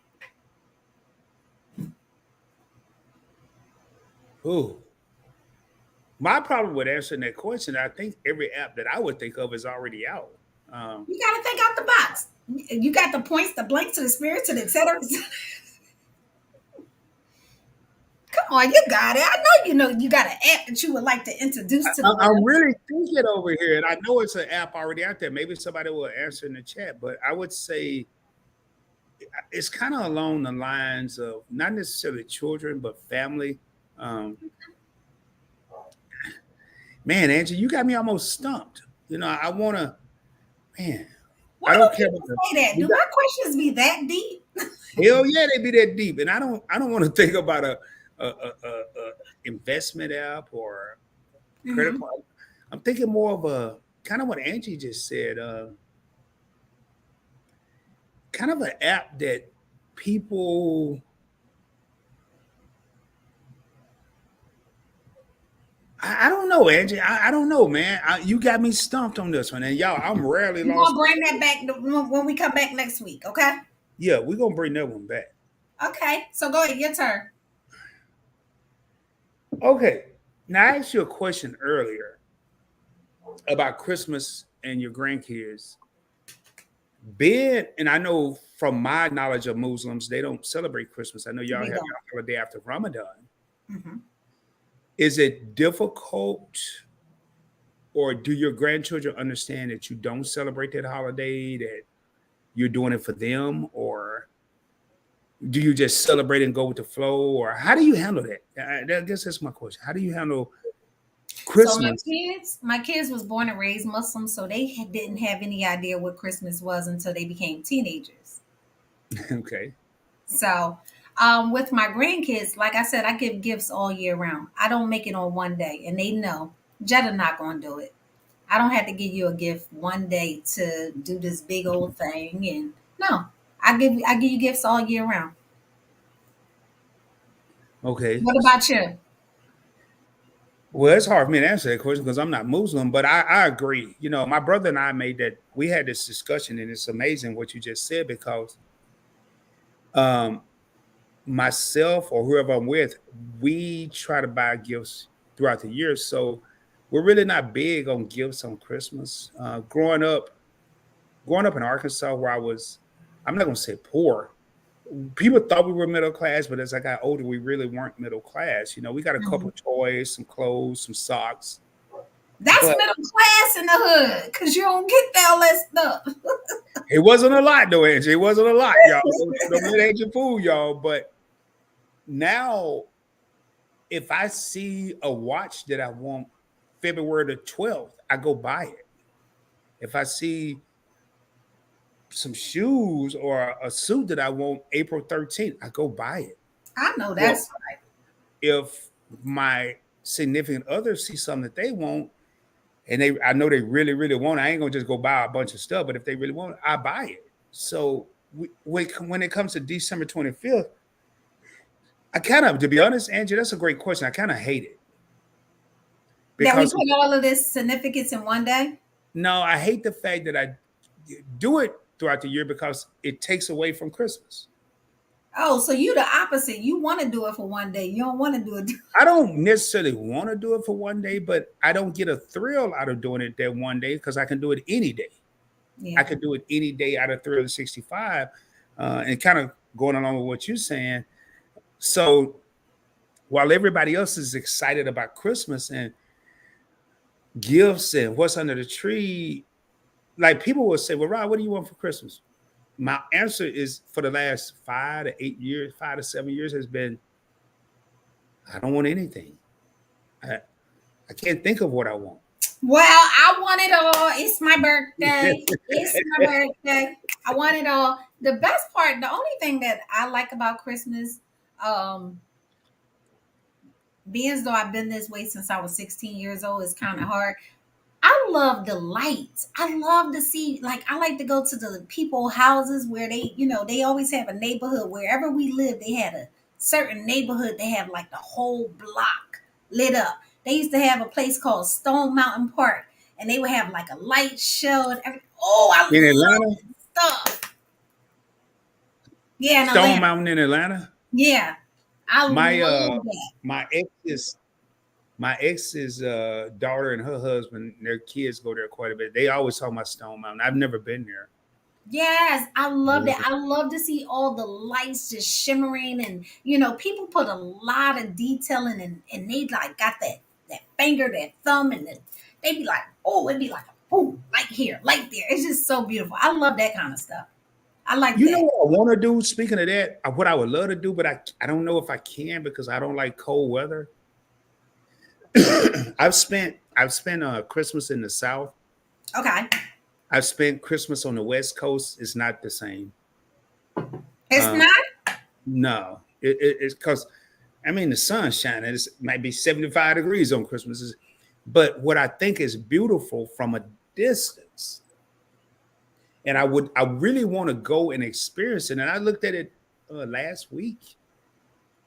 Ooh. My problem with answering that question, I think every app that I would think of is already out. You got to think out the box. You got the points, the blanks, to the spirits, and etc. Come on, you got it. I know you got an app that you would like to introduce to the I'm really thinking over here, and I know it's an app already out there. Maybe somebody will answer in the chat, but I would say it's kind of along the lines of not necessarily children, but family. Man, Angie, you got me almost stumped. I want to, man. Why don't care about say that? Do my questions be that deep? Hell yeah, they be that deep, and I don't want to think about a investment app or credit card. I'm thinking more of a kind of what Angie just said, kind of an app that people. I don't know, Angie. I don't know, man. You got me stumped on this one, and y'all, I'm rarely lost. We'll bring that back when we come back next week, okay? Yeah, we're gonna bring that one back. Okay, so go ahead, your turn. Okay, now I asked you a question earlier about Christmas and your grandkids. And I know from my knowledge of Muslims, they don't celebrate Christmas. I know y'all have your holiday after Ramadan. Mm-hmm. Is it difficult, or do your grandchildren understand that you don't celebrate that holiday, that you're doing it for them, or do you just celebrate and go with the flow, or how do you handle that? I guess that's my question. How do you handle Christmas? Christmas. So my kids was born and raised Muslim, so they didn't have any idea what Christmas was until they became teenagers. Okay. So, with my grandkids, like I said, I give gifts all year round. I don't make it on one day, and they know Jetta not gonna do it. I don't have to give you a gift one day to do this big old thing, and no, I give you gifts all year round. Okay. What about you? Well, it's hard for me to answer that question because I'm not Muslim, but I agree. You know, my brother and I we had this discussion, and it's amazing what you just said because um, myself or whoever I'm with, we try to buy gifts throughout the year. So we're really not big on gifts on Christmas. Growing up in Arkansas, where I'm not going to say poor. People thought we were middle class, but as I got older, we really weren't middle class. You know, we got a couple of toys, some clothes, some socks. That's middle class in the hood because you don't get all that stuff. It wasn't a lot, though, Angie. It wasn't a lot, y'all. Don't let Angie fool y'all. But now, if I see a watch that I want February the 12th, I go buy it. If I see some shoes or a suit that I want April 13th, I go buy it. I know that's right. If my significant other see something that they want, and I know they really, really want it, I ain't gonna just go buy a bunch of stuff, but if they really want it, I buy it. So when it comes to December 25th, I kind of, to be honest, Angie, that's a great question. I kind of hate it. That we put all of this significance in one day? No, I hate the fact that I do it throughout the year because it takes away from Christmas. Oh, so you the opposite. You want to do it for one day. You don't want to do it. I don't necessarily want to do it for one day, but I don't get a thrill out of doing it that one day because I can do it any day. Yeah. I could do it any day out of 365. And kind of going along with what you're saying. So while everybody else is excited about Christmas and gifts and what's under the tree, like people will say, well, Rod, what do you want for Christmas? My answer is for the last 5 to 7 years has been, I don't want anything. I can't think of what I want. Well, I want it all. It's my birthday. It's my birthday. I want it all. The best part, the only thing that I like about Christmas, being as though I've been this way since I was 16 years old, is kind of hard. I love the lights. I love to see, like, I like to go to the people houses where they, they always have a neighborhood. Wherever we live, they had a certain neighborhood. They have like the whole block lit up. They used to have a place called Stone Mountain Park, and they would have like a light show and everything. Oh, I in love Atlanta? Stuff. Yeah, in Stone Atlanta. Mountain in Atlanta? Yeah. I love that. My ex's daughter and her husband, their kids go there quite a bit. They always talk about Stone Mountain. I've never been there. Yes, I love that. I love to see all the lights just shimmering, and people put a lot of detailing, and they like got that finger, that thumb, and they be like, oh, it'd be like, oh, light here, light there. It's just so beautiful. I love that kind of stuff. I like that. You know what I want to do? Speaking of that, what I would love to do, but I don't know if I can because I don't like cold weather. I've spent Christmas in the South. Okay. I've spent Christmas on the West Coast. It's not the same. It's not? No. It's because, the sun's shining. It might be 75 degrees on Christmas. But what I think is beautiful from a distance, and I really want to go and experience it. And I looked at it last week.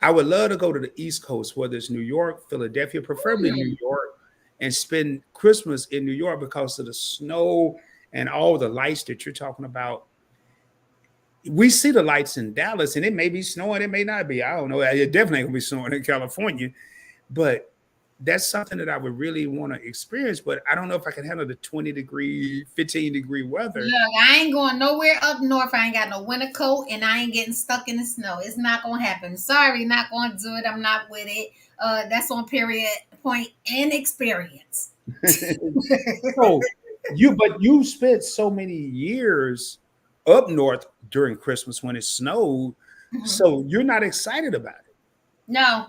I would love to go to the East Coast, whether it's New York, Philadelphia, preferably New York, and spend Christmas in New York because of the snow and all the lights that you're talking about. We see the lights in Dallas, and it may be snowing, it may not be. I don't know. It definitely gonna be snowing in California, but that's something that I would really want to experience. But I don't know if I can handle the 20-degree, 15-degree weather. Look, I ain't going nowhere up north. I ain't got no winter coat, and I ain't getting stuck in the snow. It's not gonna happen. Sorry, not gonna do it. I'm not with it. That's on period, point, and experience. So you spent so many years up north during Christmas when it snowed, so you're not excited about it. No,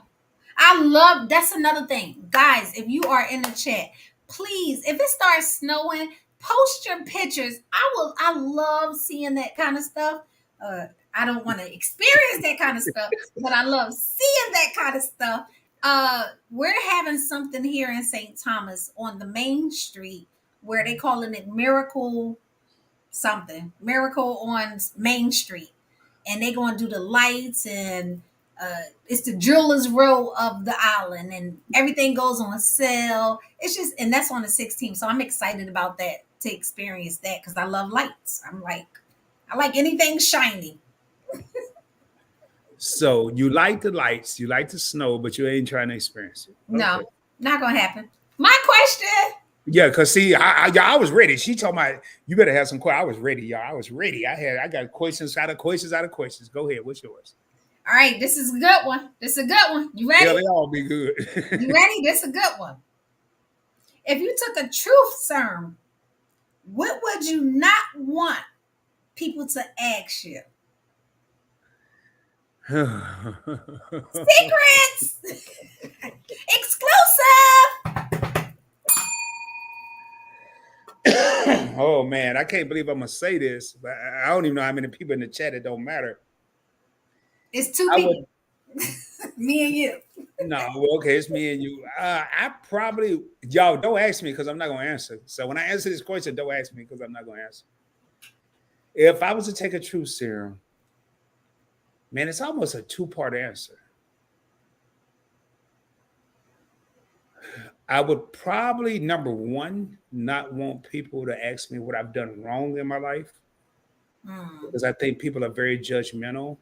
That's another thing. Guys, if you are in the chat, please, if it starts snowing, post your pictures. I love seeing that kind of stuff. I don't want to experience that kind of stuff, but I love seeing that kind of stuff. We're having something here in St. Thomas on the main street where they calling it Miracle on Main Street, and they going to do the lights, and it's the jewelers row of the island, and everything goes on sale. It's just, and that's on the 16th, so I'm excited about that, to experience that, because I love lights. I like anything shiny. So you like the lights, you like the snow, but you ain't trying to experience it. Okay. No, not gonna happen. My question. Yeah, because see, I was ready. She told me you better have some questions. I was ready, y'all. I was ready. I got questions out of questions. Go ahead. What's yours? All right, this is a good one. You ready? Yeah, they all be good. You ready? This is a good one. If you took a truth serum, what would you not want people to ask you? Secrets! Exclusive! Oh man, I can't believe I'm gonna say this, but I don't even know how many people in the chat. It don't matter. It's two people. Me and you. No, well, okay, it's me and you. I probably, y'all don't ask me because I'm not gonna answer. So when I answer this question, don't ask me because I'm not gonna answer. If I was to take a truth serum, man, it's almost a two-part answer. I would probably, number one, not want people to ask me what I've done wrong in my life, because I think people are very judgmental.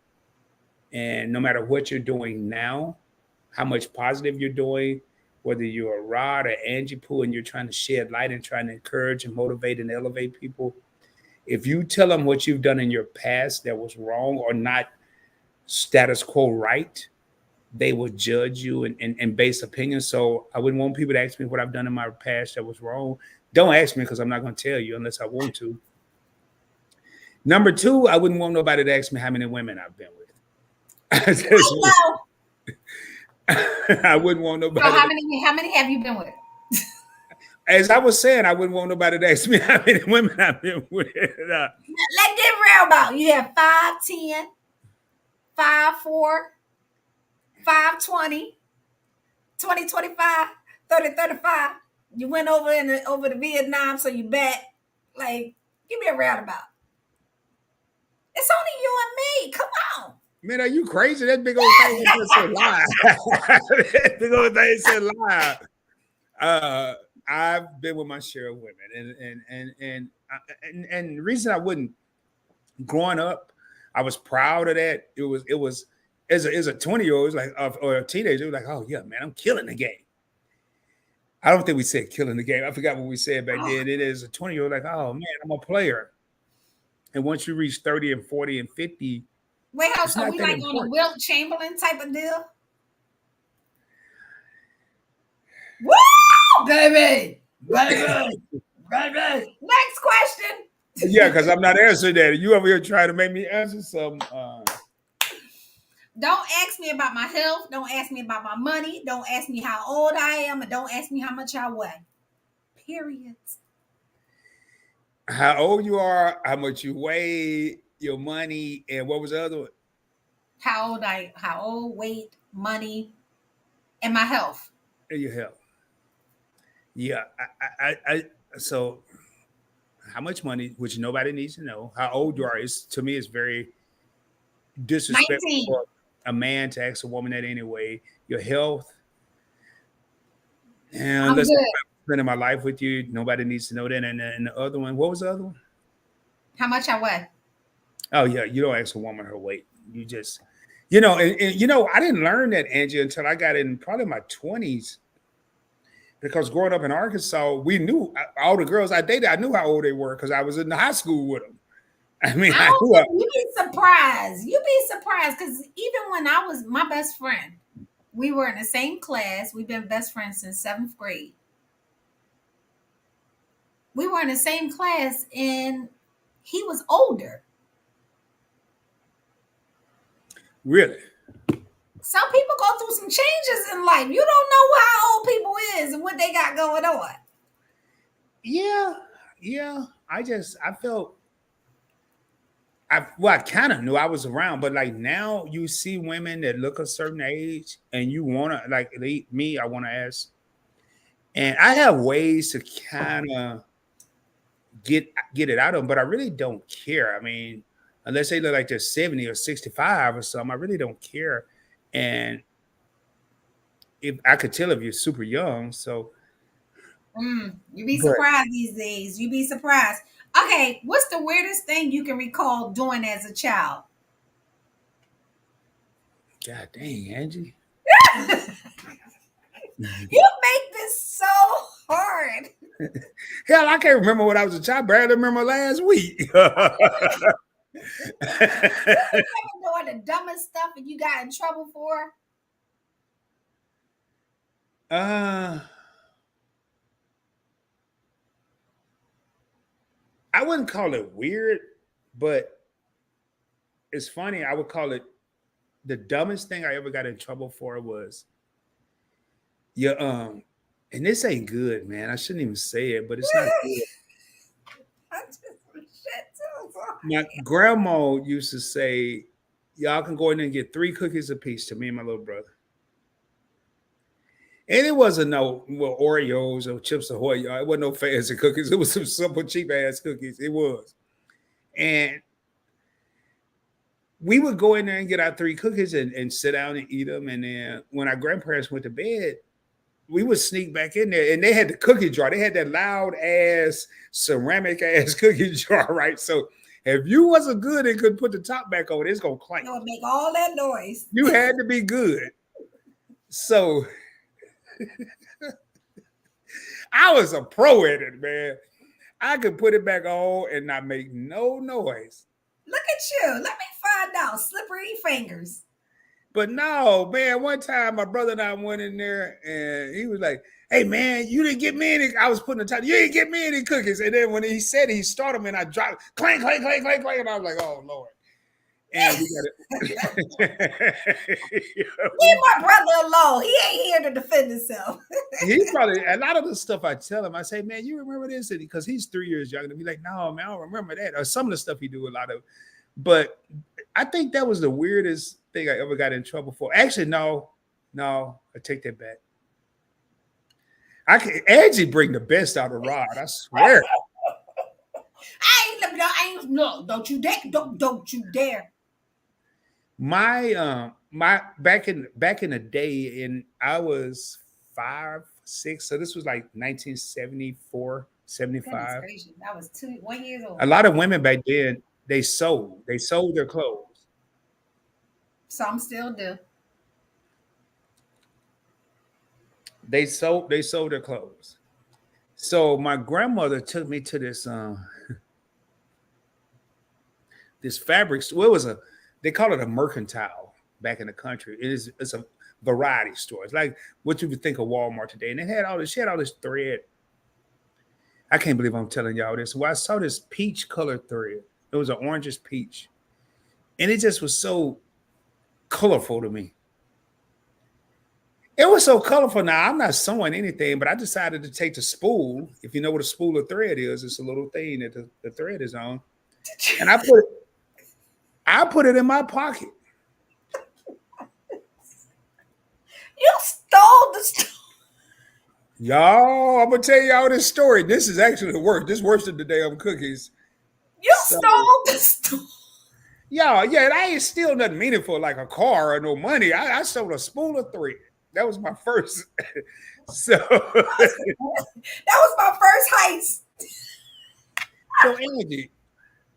And no matter what you're doing now, how much positive you're doing, whether you're a Rod or Angie Pooh and you're trying to shed light and trying to encourage and motivate and elevate people, if you tell them what you've done in your past that was wrong or not status quo right, they will judge you and base opinions. So I wouldn't want people to ask me what I've done in my past that was wrong. Don't ask me because I'm not going to tell you unless I want to. Number two, I wouldn't want nobody to ask me how many women I've been with. I wouldn't want nobody. So how many have you been with? As I was saying, I wouldn't want nobody to ask me how many women I've been with. Let's get real about it. You have 5'10", 5'4", 5'20", 20, 25, 30, 35. You went over to Vietnam, so you back. Like, give me a roundabout. It's only you and me. Come on. Man, are you crazy? That big old thing said lie. That big old thing said lie. I've been with my share of women, and the reason I wouldn't, growing up, I was proud of that. It was as a 20-year-old, like or a teenager, it was like, oh yeah, man, I'm killing the game. I don't think we said killing the game. I forgot what we said back then. It is a 20-year-old, like, oh man, I'm a player. And once you reach 30 and 40 and 50. Wait, so we like on a Wilt Chamberlain type of deal? Woo, baby. Next question. Yeah, because I'm not answering that. You over here trying to make me answer some. Don't ask me about my health. Don't ask me about my money. Don't ask me how old I am, and don't ask me how much I weigh. Period. How old you are, how much you weigh, your money, and what was the other one? How old, weight, money, and my health. And your health. Yeah, so how much money, which nobody needs to know. How old you are is, to me, is very disrespectful 19. For a man to ask a woman that anyway. Your health. And let's spending my life with you. Nobody needs to know that. And the other one, what was the other one? How much I weigh. Oh yeah, you don't ask a woman her weight. You just, and I didn't learn that, Angie, until I got in probably my 20s. Because growing up in Arkansas, we knew all the girls I dated. I knew how old they were because I was in the high school with them. I mean, you'd be surprised. You'd be surprised because even when I was my best friend, we were in the same class. We've been best friends since 7th grade. We were in the same class, and he was older. Really? Some people go through some changes in life. You don't know how old people is and what they got going on. Yeah. I felt I kind of knew I was around, but like now you see women that look a certain age and you want to like me, I want to ask. And I have ways to kind of get it out of them, but I really don't care. I mean, unless they look like they're 70 or 65 or something, I really don't care. And if I could tell if you're super young, so You be surprised these days. You be surprised. Okay, what's the weirdest thing you can recall doing as a child? God dang, Angie. You make this so hard. Hell, I can't remember when I was a child. I barely remember last week. You ever doing the dumbest stuff and you got in trouble for? I wouldn't call it weird, but it's funny. I would call it the dumbest thing I ever got in trouble for was and this ain't good, man. I shouldn't even say it, but it's not good. I just shit too. My grandma used to say, y'all can go in and get 3 cookies apiece to me and my little brother. And it wasn't no Oreos or Chips Ahoy. It wasn't no fancy cookies. It was some simple, cheap ass cookies. It was. And we would go in there and get our 3 cookies and sit down and eat them. And then when our grandparents went to bed, we would sneak back in there, and they had the cookie jar. They had that loud ass, ceramic ass cookie jar, right? So if you wasn't good and could put the top back on, it's gonna clank. It would make all that noise. You had to be good. So I was a pro at it, man. I could put it back on and not make no noise. Look at you. Let me find out. Slippery fingers. But no, man, one time my brother and I went in there and he was like, hey, man, you didn't get me any. I was putting the time, you didn't get me any cookies. And then when he said he started them and I dropped, clank, clank, clank, clank, clank. And I was like, oh, Lord. And we got it. Leave my brother alone. He ain't here to defend himself. He probably, a lot of the stuff I tell him, I say, man, you remember this? Because he's 3 years younger than me. Like, no, man, I don't remember that. Or some of the stuff he do a lot of. But I think that was the weirdest thing I ever got in trouble for. Actually, no, I take that back. I can Angie bring the best out of Rod. I swear. No, don't you dare! Don't you dare! My back in the day, and I was 5, 6, so this was like 1974, 75. I was 1 year old. A lot of women back then, they sold their clothes. Some still do. They sold their clothes. So my grandmother took me to this this fabric store. It was they call it a mercantile back in the country. It's a variety store. It's like what you would think of Walmart today. And she had all this thread. I can't believe I'm telling y'all this. Well, I saw this peach colored thread. It was an orangish peach. And it just was so colorful to me. It was so colorful. Now, I'm not sewing anything, but I decided to take the spool. If you know what a spool of thread is, it's a little thing that the thread is on. And I put it in my pocket. You stole the story. Y'all, I'm going to tell y'all this story. This is actually the worst. This is worse than the damn cookies. You stole the story. Yeah, that ain't still nothing meaningful like a car or no money. I stole a spool of thread. That was my first. So that was my first heist. So Angie,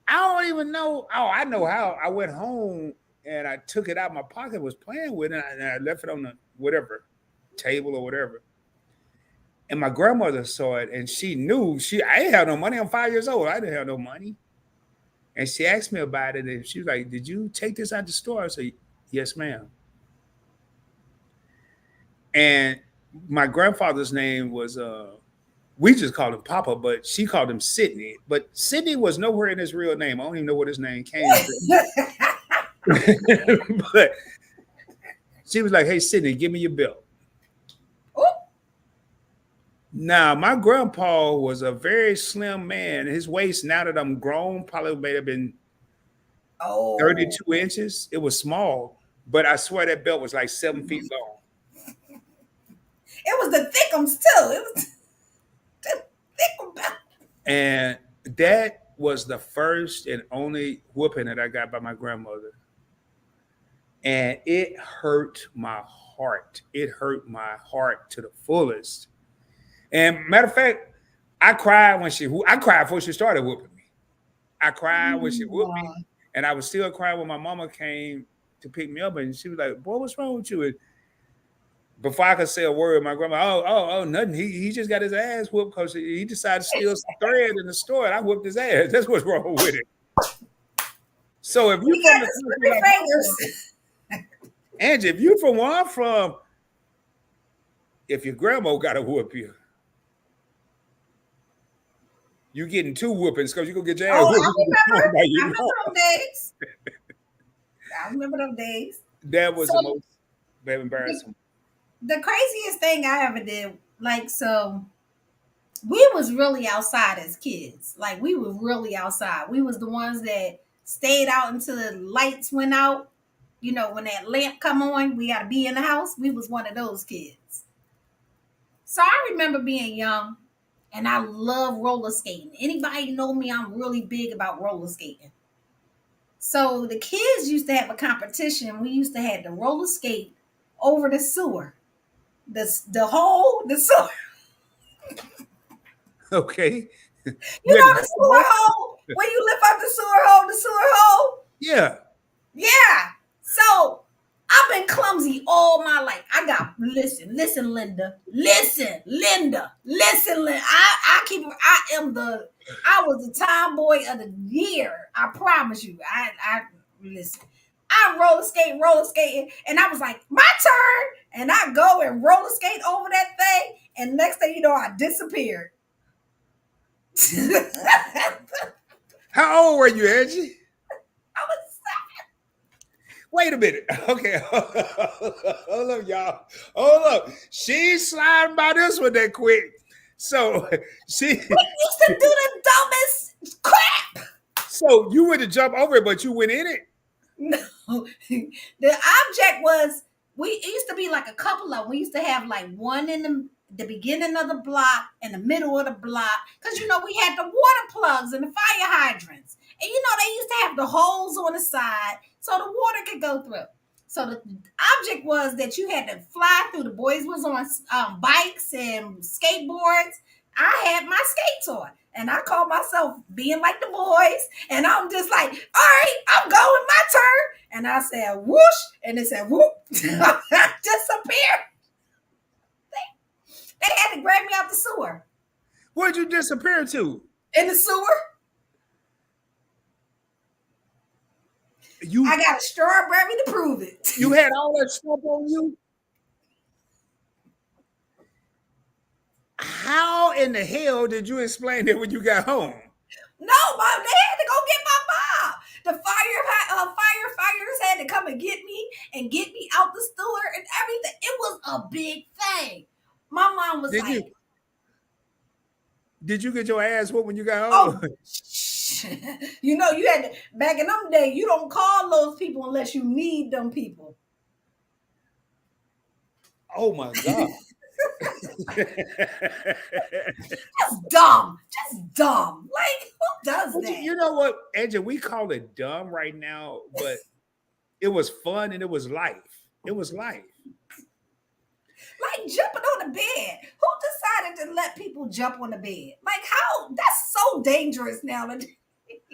I don't even know. Oh, I know how. I went home and I took it out of my pocket, was playing with it, and I left it on the whatever table or whatever. And my grandmother saw it, and she knew I didn't have no money. I'm 5 years old. I didn't have no money. And she asked me about it, and she was like, "Did you take this out the store?" I said, "Yes, ma'am." And my grandfather's name was we just called him Papa, but she called him Sidney. But Sidney was nowhere in his real name. I don't even know what his name came from. But She was like, "Hey, Sydney, give me your belt." Oh. Now, my grandpa was a very slim man. His waist, now that I'm grown, probably may have been 32 inches. It was small, but I swear that belt was like 7 feet long. It was the thickums too. It was the thickum belt. And that was the first and only whooping that I got by my grandmother. And it hurt my heart. It hurt my heart to the fullest. And matter of fact, I cried before she started whooping me. I cried when she whooped me, and I was still crying when my mama came to pick me up, and she was like, "Boy, what's wrong with you?" And before I could say a word, my grandma, oh, nothing. He just got his ass whooped because he decided to steal some thread in the store, and I whooped his ass. That's what's wrong with it. So if you from the fingers, Angie, if you from where I'm from, if your grandma got to whoop you, you getting 2 whoopings because you gonna get your ass whooped. I remember those days. I remember those days. That was the most embarrassing. The craziest thing I ever did, like, so we was really outside as kids. Like, we were really outside. We was the ones that stayed out until the lights went out. You know, when that lamp come on, we got to be in the house. We was one of those kids. So I remember being young, and I love roller skating. Anybody know me, I'm really big about roller skating. So the kids used to have a competition. We used to have the roller skate over the sewer. The sewer. Okay. You know the sewer hole? When you lift up the sewer hole? Yeah. Yeah. So I've been clumsy all my life. Listen, Linda. I was the tomboy of the year. I promise you. Listen. I'm roller skating, and I was like, my turn. And I go and roller skate over that thing, and next thing you know, I disappeared. How old were you, Angie? I was 7. Wait a minute. Okay. Hold up, y'all. Hold up. She's sliding by this one that quick. So we used to do the dumbest crap. So you went to jump over it, but you went in it? No. The object was, it used to be like a couple of them. We used to have like one in the beginning of the block and the middle of the block, because you know we had the water plugs and the fire hydrants, and you know they used to have the holes on the side so the water could go through. So the object was that you had to fly through. The boys was on bikes and skateboards. I had my skates on, and I called myself being like the boys, and I'm just like, all right, I'm going, my turn. And I said whoosh, and it said whoop. I disappeared. They had to grab me out the sewer. Where'd you disappear to? In the sewer. I got a strawberry to prove it. You had all that stuff on you? How in the hell did you explain it when you got home? No, Mom, they had to go get my mom. The firefighters had to come and get me out the sewer and everything. It was a big thing. My mom was Did you get your ass whooped when you got home? Oh, you know, you had to, back in them days, you don't call those people unless you need them people. Oh my God. Just dumb. Like, who does that? You know what, Angie, we call it dumb right now, but it was fun and it was life. It was life. Like jumping on the bed. Who decided to let people jump on the bed? Like, how? That's so dangerous now.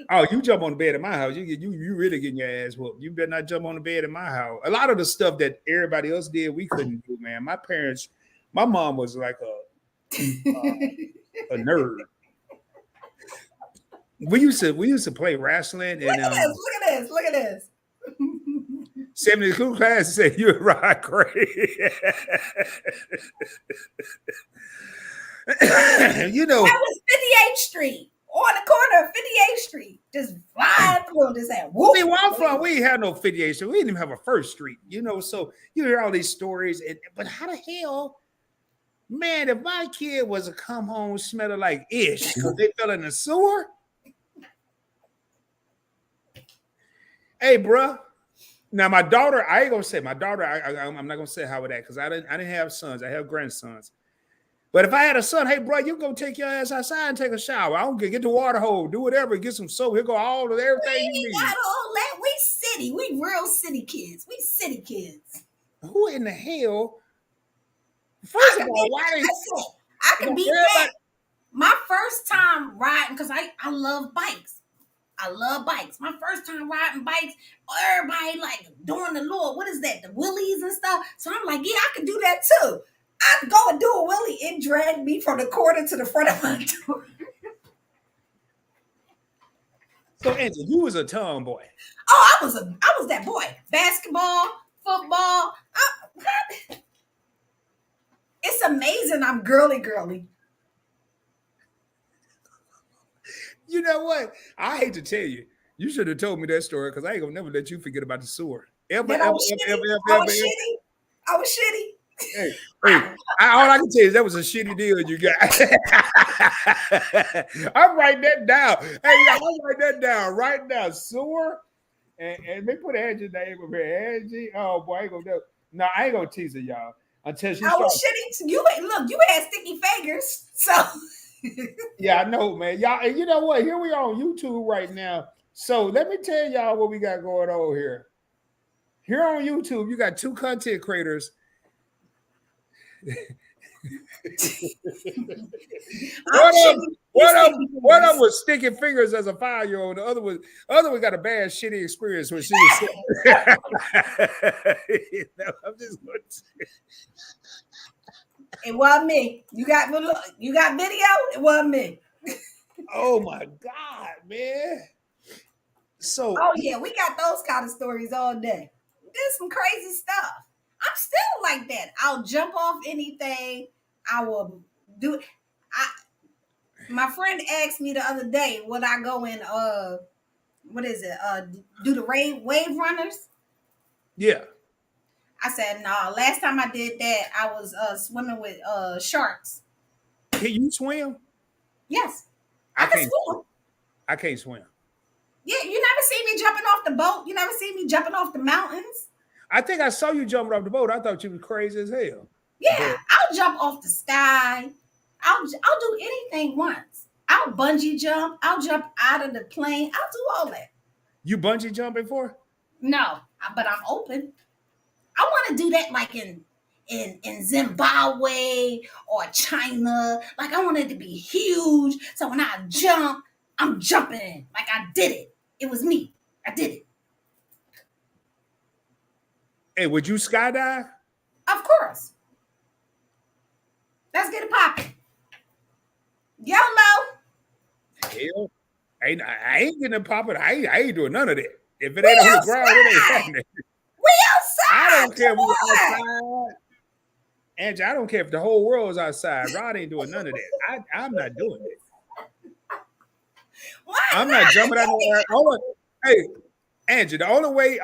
Oh, you jump on the bed in my house, you really getting your ass whooped. You better not jump on the bed in my house. A lot of the stuff that everybody else did, we couldn't do, man. My mom was like a nerd. We used to play wrestling. Look at this. 70 school class said you're right, crazy. You know, that was 58th Street, on the corner of 58th Street. just flying through this and whoop. See, where I'm from, we ain't have no 58, so we didn't even have a first street, you know. So you hear all these stories, but how the hell, man, if my kid was to come home smelling like ish because they fell in the sewer? Hey, bro. Now my daughter, I ain't gonna say my daughter. I'm not gonna say how it that because I didn't have sons. I have grandsons. But if I had a son, hey, bro, you go take your ass outside and take a shower. I don't get the water hole, do whatever, get some soap. Here go all of everything you need. Got all that. We city. We real city kids. We city kids. Who in the hell? First of all, why I can beat that. My first time riding, because I love bikes. I love bikes. My first time riding bikes, everybody like doing the Lord. What is that? The wheelies and stuff. So I'm like, yeah, I can do that too. I'd go and do a wheelie. It dragged me from the corner to the front of my door. So, Angela, you was a tomboy. Oh, I was that boy. Basketball, football. It's amazing. I'm girly. You know what? I hate to tell you. You should have told me that story because I ain't gonna never let you forget about the sewer. I was shitty. Hey, all I can tell you is that was a shitty deal you got. I'm writing that down. Hey, I'm writing that down right now. Sewer, and they put Angie's name over here. Angie, oh boy, I ain't gonna do. No, I ain't gonna tease her, y'all. Until she was shitty. You had sticky fingers, so. Yeah, I know, man. Y'all, and you know what? Here we are on YouTube right now. So let me tell y'all what we got going on here. Here on YouTube, you got two content creators. One of them was sticking fingers as a 5-year-old. The other one got a bad, shitty experience when she was. I'm just going to. It wasn't me. You got video? It wasn't me. Oh my God, man. So yeah, we got those kind of stories all day. There's some crazy stuff. I'm still like that. I'll jump off anything. I will do it. My friend asked me the other day, would I go in what is it? Do the wave runners? Yeah. I said, no, last time I did that, I was swimming with sharks. Can you swim? Yes. I can swim. I can't swim. Yeah, you never see me jumping off the boat. You never see me jumping off the mountains. I think I saw you jumping off the boat. I thought you was crazy as hell. Yeah, I'll jump off the sky. I'll do anything once. I'll bungee jump. I'll jump out of the plane. I'll do all that. You bungee jump before? No, but I'm open. I want to do that like in Zimbabwe or China. Like I want it to be huge. So when I jump, I'm jumping in. Like I did it. It was me. I did it. Hey, would you skydive? Of course. Let's get it popping. YOLO. Hell, I ain't getting it popping. I ain't doing none of that. If it ain't on the ground, it ain't happening. We outside. I don't care if we're outside. Angie, I don't care if the whole world's outside. Rod ain't doing none of that. I'm not doing it. I'm not jumping out of the air. Hey, Angie, the only way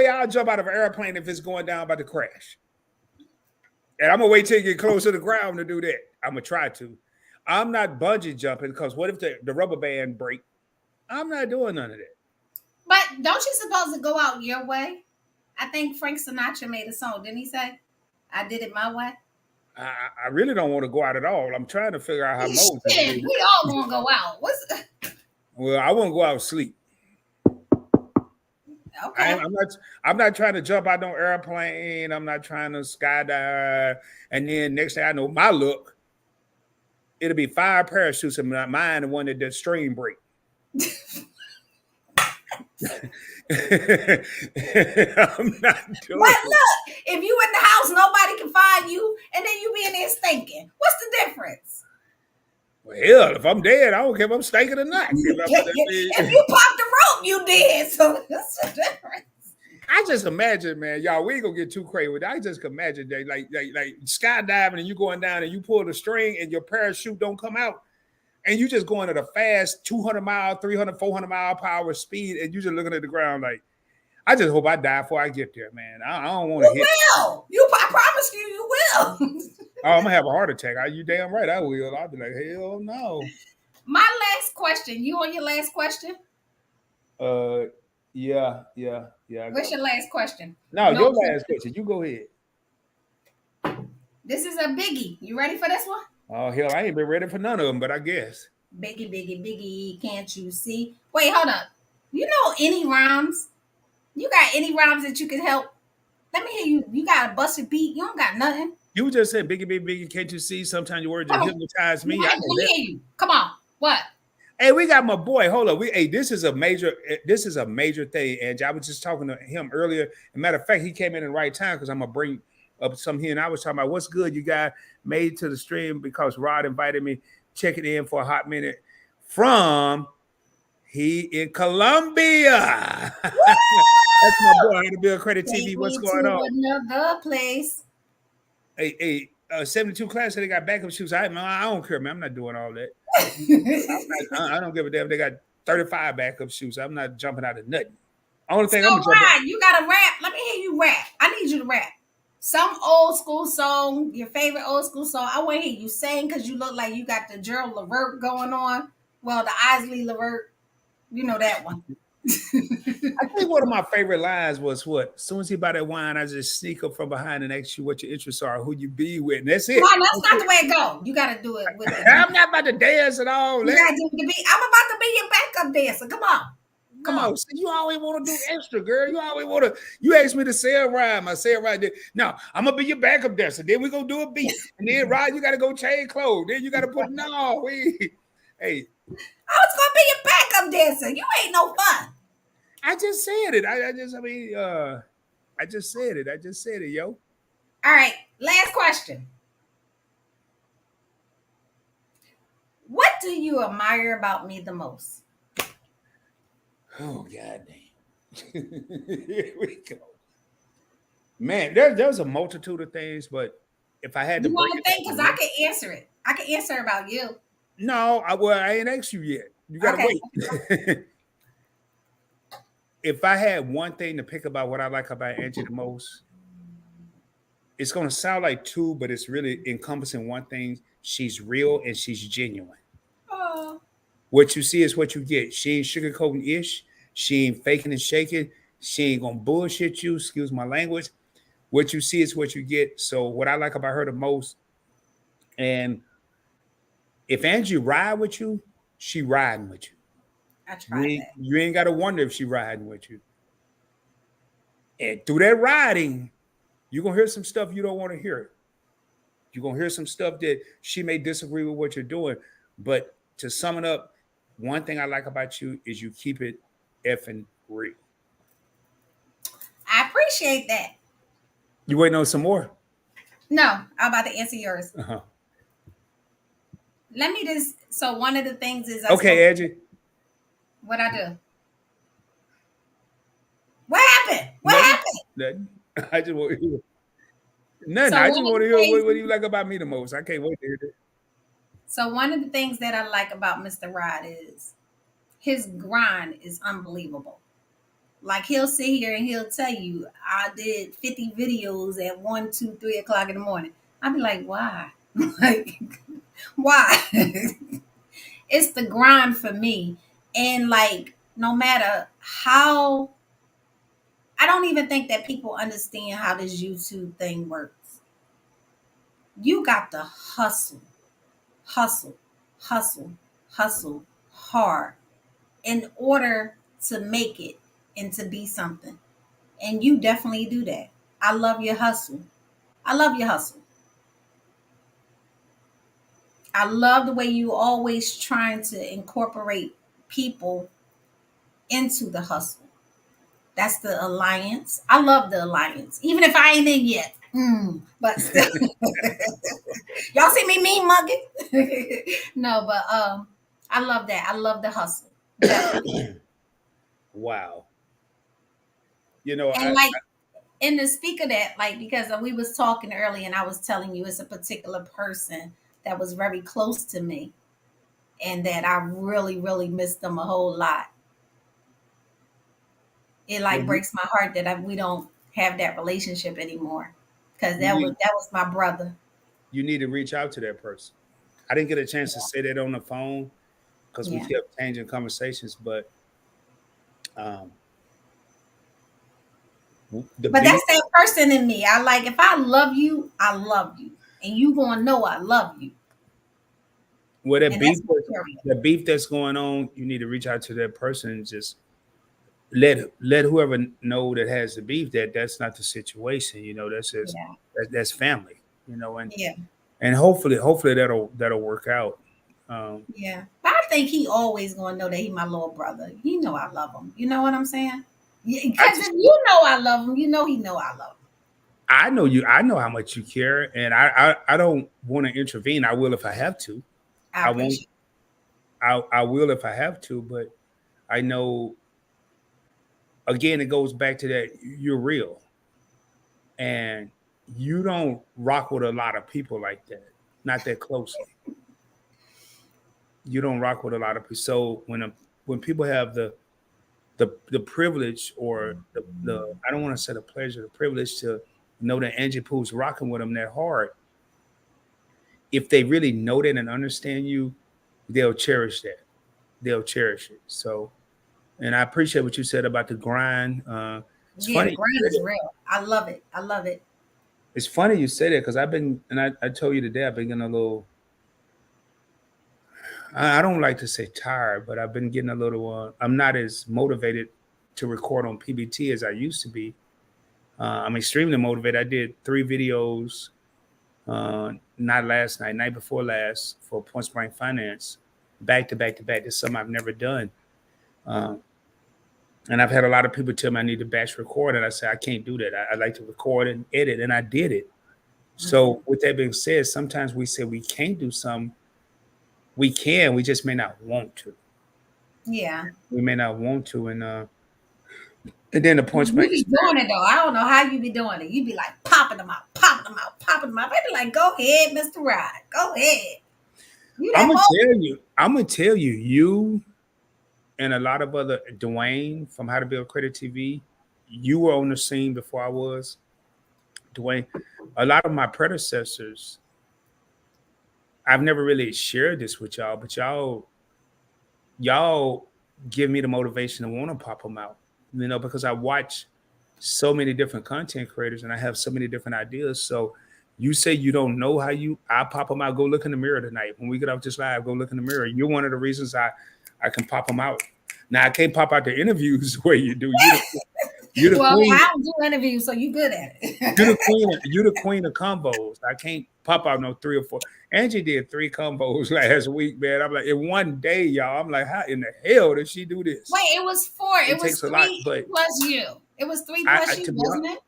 I'll jump out of an airplane if it's going down about to crash. And I'm gonna wait till you get close to the ground to do that. I'm gonna try to. I'm not bungee jumping because what if the rubber band break? I'm not doing none of that. But don't you supposed to go out your way? I think Frank Sinatra made a song, didn't he say? I did it my way. I really don't want to go out at all. I'm trying to figure out how Moses did. We all gonna go out. Well, I won't go out and sleep. Okay. I'm not trying to jump out no airplane. I'm not trying to skydive. And then next thing I know, my look, it'll be 5 parachutes and mine the one that the string break. I'm not doing But look, if you in the house, nobody can find you, and then you be in there stinking. What's the difference? Well, hell, if I'm dead, I don't care if I'm stinking or not. If you popped the rope, you did. So that's the difference. I just imagine, man, y'all, we ain't gonna get too crazy with it. I just imagine that like skydiving and you going down and you pull the string and your parachute don't come out. and you just going at a fast 200 mile, 300, 400 mile per hour speed, and you just looking at the ground like, I just hope I die before I get there, man. I don't want to hit. I promise you will. Oh, I'm gonna have a heart attack. You damn right I will. I'll be like, hell no. My last question. You on your last question? Yeah. What's your last question? No, your last question. You go ahead. This is a biggie. You ready for this one? Oh hell, I ain't been ready for none of them, but I guess. Biggie, can't you see? Wait, hold up. You know any rhymes? You got any rhymes that you can help? Let me hear you. You got a busted beat. You don't got nothing. You just said biggie, can't you see? Sometimes your words just hypnotize me. Let me hear you. Come on. What? Hey, we got my boy. Hold up. This is a major thing. And I was just talking to him earlier. As a matter of fact, he came in the right time because I'm gonna bring up some here. And I was talking about what's good. You got made to the stream because Rod invited me. Check it in for a hot minute from he in Colombia. That's my boy. How to Build Credit TV. What's going on? Another place. Hey, 72 class, so they got backup shoes. I don't care, man. I'm not doing all that. I don't give a damn. They got 35 backup shoes. I'm not jumping out of nothing. Only thing I'm jumping. You got to rap. Let me hear you rap. I need you to rap. Some old school song, your favorite old school song. I want to hear you sing because you look like you got the Gerald Levert going on. Well, the Isley Levert. You know that one. I think one of my favorite lines was what? As soon as he buy that wine, I just sneak up from behind and ask you what your interests are, who you be with, and that's it. No, that's not the way it go. You got to do it with it. I'm not about to dance at all. You gotta do the beat. I'm about to be your backup dancer. Come on. Come on. So you always want to do extra, girl. You always want to. You asked me to say a rhyme. I say it right there. No, I'm gonna be your backup dancer. Then we gonna do a beat, and then Rod, you gotta go change clothes. Then you gotta put hey. I was gonna be your backup dancer. You ain't no fun. I just said it. I just said it, yo. All right. Last question. What do you admire about me the most? Oh, goddamn. Here we go. Man, there's a multitude of things, but if I had to break it down, because I can answer it. I can answer about you. No, I ain't asked you yet. You gotta wait. If I had one thing to pick about what I like about Angie the most, it's gonna sound like two, but it's really encompassing one thing. She's real and she's genuine. Oh. What you see is what you get. She ain't sugarcoating ish. She ain't faking and shaking. She ain't gonna bullshit you. Excuse my language. What you see is what you get. So what I like about her the most, and if Angie ride with you, she riding with you. I tried that. You ain't got to wonder if she riding with you. And through that riding, you're going to hear some stuff you don't want to hear. You're going to hear some stuff that she may disagree with what you're doing. But to sum it up, one thing I like about you is you keep it effing real. I appreciate that. You waiting on some more? No, I'm about to answer yours. Uh-huh. Let me just, so one of the things is... Okay, Angie. What'd I do? What happened? What happened? I just want to hear. Nothing. So I just want to hear what do you like about me the most. I can't wait to hear that. So one of the things that I like about Mr. Rod is his grind is unbelievable. Like he'll sit here and he'll tell you, I did 50 videos at 1, 2, 3 o'clock in the morning. I'd be like, why? Like, why? It's the grind for me. And like, no matter how, I don't even think that people understand how this YouTube thing works. You got to hustle hard in order to make it and to be something. And you definitely do that. I love your hustle. I love the way you always trying to incorporate people into the hustle. That's the alliance. I love the alliance, even if I ain't in yet. But still, y'all see me mean mugging? No, but I love that. I love the hustle. Wow. You know, and in the speak of that, like because we was talking earlier, and I was telling you it's a particular person that was very close to me. and that I really, really miss them a whole lot. It like breaks my heart that we don't have that relationship anymore, because that was my brother. You need to reach out to that person. I didn't get a chance to say that on the phone because we Yeah. kept changing conversations, but um, But that's that person in me. I like, if I love you, I love you, and you gonna know I love you. Well, And that's my period. the beef that's going on, you need to reach out to that person and just let whoever know that has the beef that that's not the situation. You know, that's just Yeah. that's family. You know, Yeah. and hopefully that'll work out. Yeah. But I think he always gonna know that he my little brother. He know I love him. You know what I'm saying? I Because just if you know I love him, you know he know I love him. I know you. I know how much you care, and I don't want to intervene. I will if I have to. I I won't. appreciate I will if I have to, but I know. Again, it goes back to that you're real, and you don't rock with a lot of people like that. Not that closely. You don't rock with a lot of people. So when people have the privilege or the I don't want to say the pleasure, the privilege to know that Angie Pooh's rocking with them that hard, if they really know that and understand you, they'll cherish that. They'll cherish it. So, and I appreciate what you said about the grind. It's Yeah, the funny. grind is real. I love it. I love it. It's funny you say that because I've been, and I told you today, I've been getting a little. I don't like to say tired, but I've been getting a little. I'm not as motivated to record on PBT as I used to be. I'm extremely motivated. I did 3 videos, not last night, night before last, for PointsBlank Finance, back to back to back. This is something I've never done. Um, and I've had a lot of people tell me I need to batch record, and I say I can't do that. I like to record and edit, and I did it. So, with that being said, sometimes we say we can't do something. We can. We just may not want to. Yeah. We may not want to, and then the You PointsBlank be doing it though. I don't know how you be doing it. You be like popping them out, popping them out, popping them out. I be like, go ahead, Mr. Rod. Go ahead. You that I'm gonna tell you, you and a lot of other Dwayne from How to Build Credit TV, you were on the scene before I was. Dwayne, a lot of my predecessors, I've never really shared this with y'all, but y'all give me the motivation to want to pop them out. You know, because I watch so many different content creators and I have so many different ideas. So you say you don't know how I pop them out. Go look in the mirror tonight. When we get off this live, go look in the mirror. You're one of the reasons I can pop them out. Now I can't pop out the interviews where you do. You're the well, queen. I don't do interviews, so you good at it. You're the queen of combos. I can't pop out no 3 or 4. Angie did 3 combos last week, man. I'm like, in one day, y'all. I'm like, how in the hell did she do this? Wait, it was 4. It was takes 3 a lot, but plus you. It was 3 plus you, wasn't it?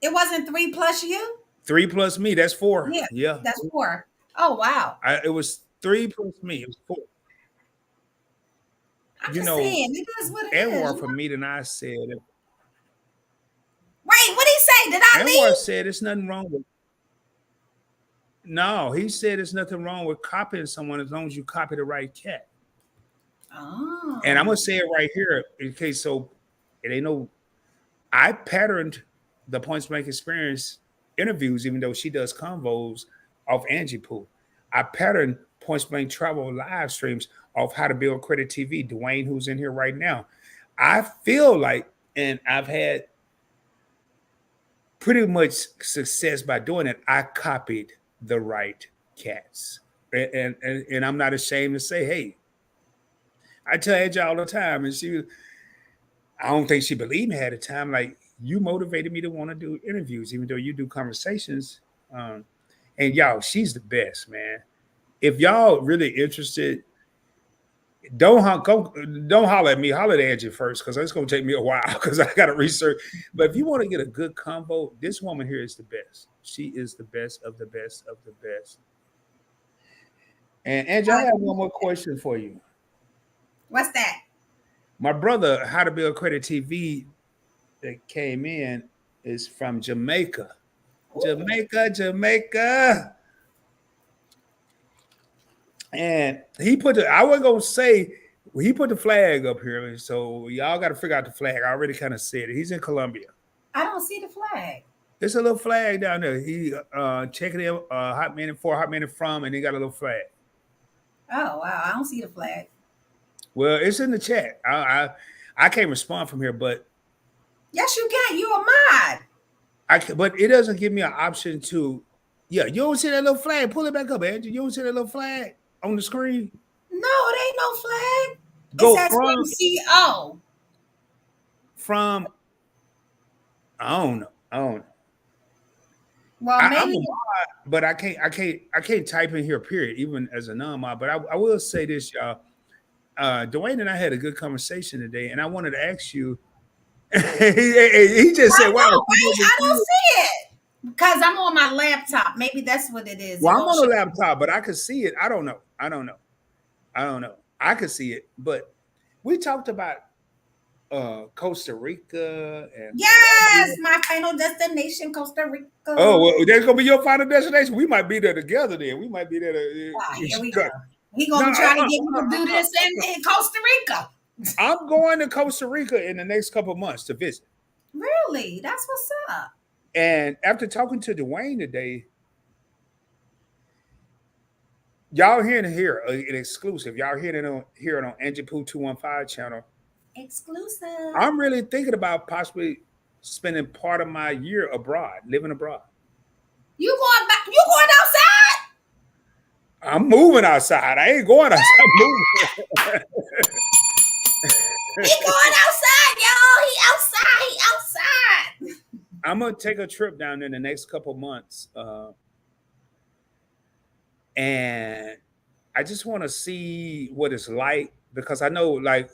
It wasn't 3 plus you? 3 plus me. That's 4. Yeah. That's 4. Oh wow. It was 3 plus me. It was 4. I'm just saying, it is what it Anwar is. from Meet and I said. Wait, what did he say? Did I Anwar leave? said it's nothing wrong with. No, he said there's nothing wrong with copying someone as long as you copy the right cat. Oh. And I'm gonna say it right here in case so it ain't no. I patterned the PointsBlank Experience interviews, even though she does convos off Angie Pooh. I patterned PointsBlank Travel live streams off How to Build Credit TV. Dwayne, who's in here right now, I feel like, and I've had pretty much success by doing it. I copied the right cats, and I'm not ashamed to say, hey, I tell Angie all the time, and I don't think she believed me at the time. Like, you motivated me to want to do interviews, even though you do conversations. And y'all, she's the best, man. If y'all really interested, don't holler at me. Holler at Angie first, because it's gonna take me a while because I gotta research. But if you want to get a good combo, this woman here is the best. She is the best of the best of the best. And Angie, I have one more question for you. What's that? My brother, How to Build Credit TV, that came in is from Jamaica. Jamaica. And he put the, I wasn't gonna say, he put the flag up here, so y'all got to figure out the flag. I already kind of said it. He's in Colombia. I don't see the flag. There's a little flag down there. He checking in hot minute for, hot minute from, and he got a little flag. Oh wow, I don't see the flag. Well, it's in the chat. I can't respond from here, but yes, you can. You a mod. But it doesn't give me an option to. Yeah, you don't see that little flag. Pull it back up, Andrew. You don't see that little flag on the screen. No, it ain't no flag. Go it says from MCO. From. I don't know. Well, maybe. I'm a mod, but I can't type in here. Period. Even as a non-mod. But I will say this, y'all. Dwayne and I had a good conversation today, and I wanted to ask you. he just said, "Wow, I don't see it because I'm on my laptop. Maybe that's what it is." Well, I'm on a laptop, but I could see it. I don't know. I could see it, but we talked about Costa Rica and yes, my final destination, Costa Rica. Oh, well, that's gonna be your final destination. We might be there together. Then we might be there. Here we go. We gonna try to get you to do this in Costa Rica. I'm going to Costa Rica in the next couple of months to visit. Really? That's what's up. And after talking to Dwayne today, y'all hearing it here, an exclusive. Y'all hearing it on Angie Poo 215 channel. Exclusive. I'm really thinking about possibly spending part of my year abroad, living abroad. You going back? You going outside? I'm moving outside. I ain't going outside. I'm moving. He going outside, y'all. He outside. I'm gonna take a trip down there in the next couple months, and I just want to see what it's like because I know, like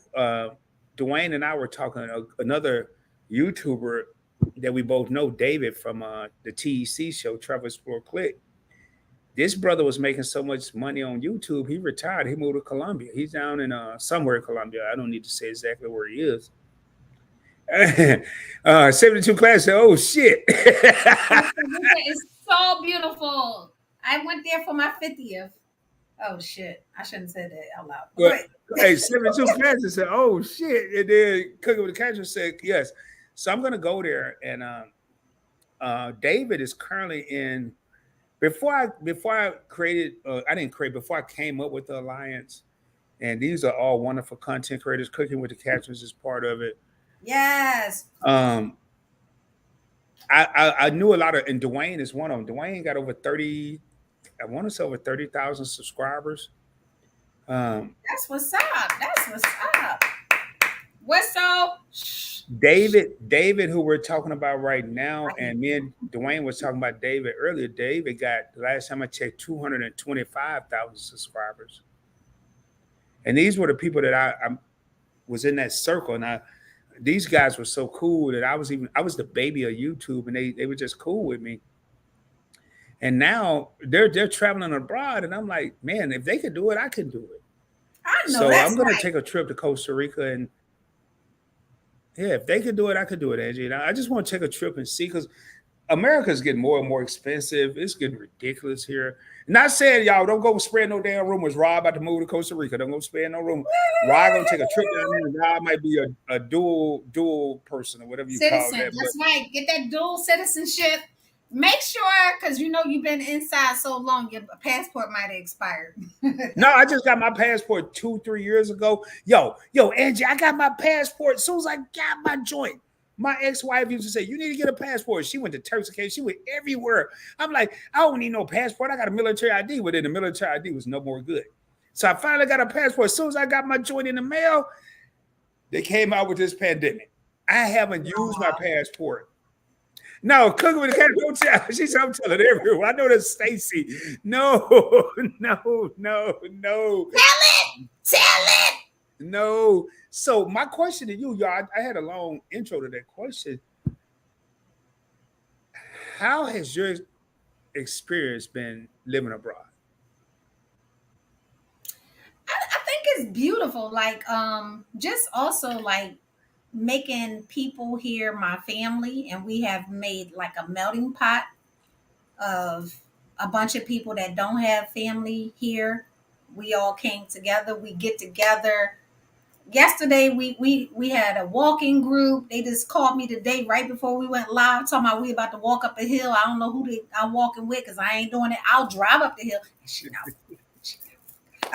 Dwayne and I were talking. Another YouTuber that we both know, David from the TEC show, Travel Explore Click. This brother was making so much money on YouTube, he retired. He moved to Colombia. He's down in somewhere in Colombia. I don't need to say exactly where he is. 72 class said, oh, shit. It's so beautiful. I went there for my 50th. Oh, shit. I shouldn't say that out loud. But, hey, 72 classes said, oh, shit. And then Cooking with the Catcher said, yes. So I'm going to go there. And David is currently in. Before I created, before I came up with the Alliance, and these are all wonderful content creators. Cooking with the Catchers is part of it. Yes. I knew a lot of, and Dwayne is one of them. Dwayne got over 30, I want to say over 30,000 subscribers. That's what's up. What's up? David, who we're talking about right now, and me and Dwayne was talking about David earlier. David got, last time I checked, 225,000 subscribers. And these were the people that I was in that circle. And these guys were so cool that I was the baby of YouTube, and they were just cool with me. And now they're traveling abroad, and I'm like, man, if they could do it, I can do it. I know. So I'm going to take a trip to Costa Rica, and yeah, if they could do it, I could do it, Angie. And I just want to take a trip and see, because America's getting more and more expensive. It's getting ridiculous here. Not saying y'all don't go spread no damn rumors. Rob about to move to Costa Rica. Don't go spread no rumors. Rob gonna take a trip down there. And Rob might be a dual person or whatever you call that. That's right. Get that dual citizenship. Make sure, because you know you've been inside so long, your passport might have expired. No, I just got my passport 2-3 years ago. Yo, Angie, I got my passport. As soon as I got my joint, my ex-wife used to say, you need to get a passport. She went to Turks and Caicos. She went everywhere. I'm like, I don't need no passport. I got a military ID. But then the military ID was no more good. So I finally got a passport. As soon as I got my joint in the mail, they came out with this pandemic. I haven't used my passport. No, Cooking with the Cat, don't tell. She said, I'm telling everyone. I know that's Stacy. No. Tell it. No. So my question to you, y'all, I had a long intro to that question. How has your experience been living abroad? I think it's beautiful. Like, just also like making people here my family, and we have made like a melting pot of a bunch of people that don't have family here, We all came together. We get together. Yesterday we had a walking group. They just called me today right before we went live, talking about we about to walk up the hill. I don't know who I'm walking with because I ain't doing it. I'll drive up the hill. She know.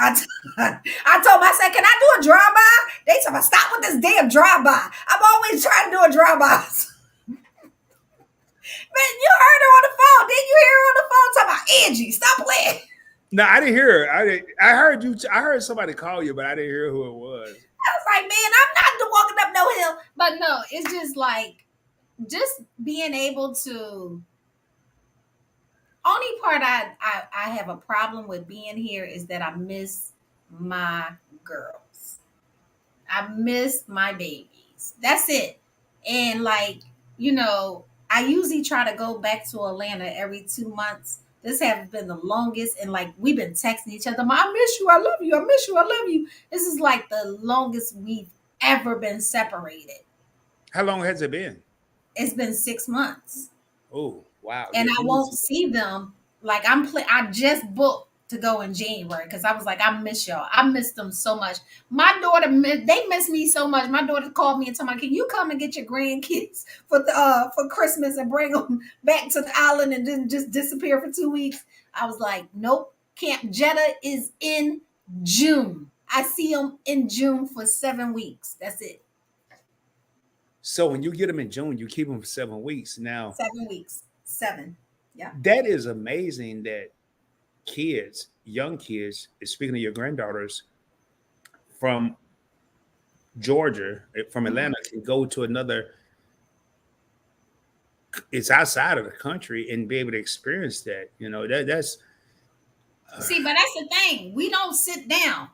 I told my I said, can I do a drive-by? They told me, stop with this damn drive-by. I'm always trying to do a drive-by. Man, you heard her on the phone. Didn't you hear her on the phone talking about Angie? Stop playing. No, I didn't hear her. I heard you. I heard somebody call you, but I didn't hear who it was. I was like, man, I'm not walking up no hill. But no, it's just like, just being able to. Only part I have a problem with being here is that I miss my girls. I miss my babies. That's it. And like, I usually try to go back to Atlanta every 2 months. This has been the longest, and like we've been texting each other. I miss you. I love you. I miss you. I love you. This is like the longest we've ever been separated. How long has it been? It's been 6 months. Oh, wow. And I won't see them. Like I just booked to go in January because I was like, I miss y'all. I miss them so much. My daughter, they miss me so much. My daughter called me and told me, can you come and get your grandkids for Christmas and bring them back to the island and then just disappear for 2 weeks? I was like, nope. Camp Jeddah is in June. I see them in June for 7 weeks. That's it. So when you get them in June, you keep them for 7 weeks. Now 7 weeks. 7. Yeah. That is amazing that kids, young kids, speaking of your granddaughters from Georgia, from Atlanta, can go to another, it's outside of the country and be able to experience that. That's see, but that's the thing. We don't sit down.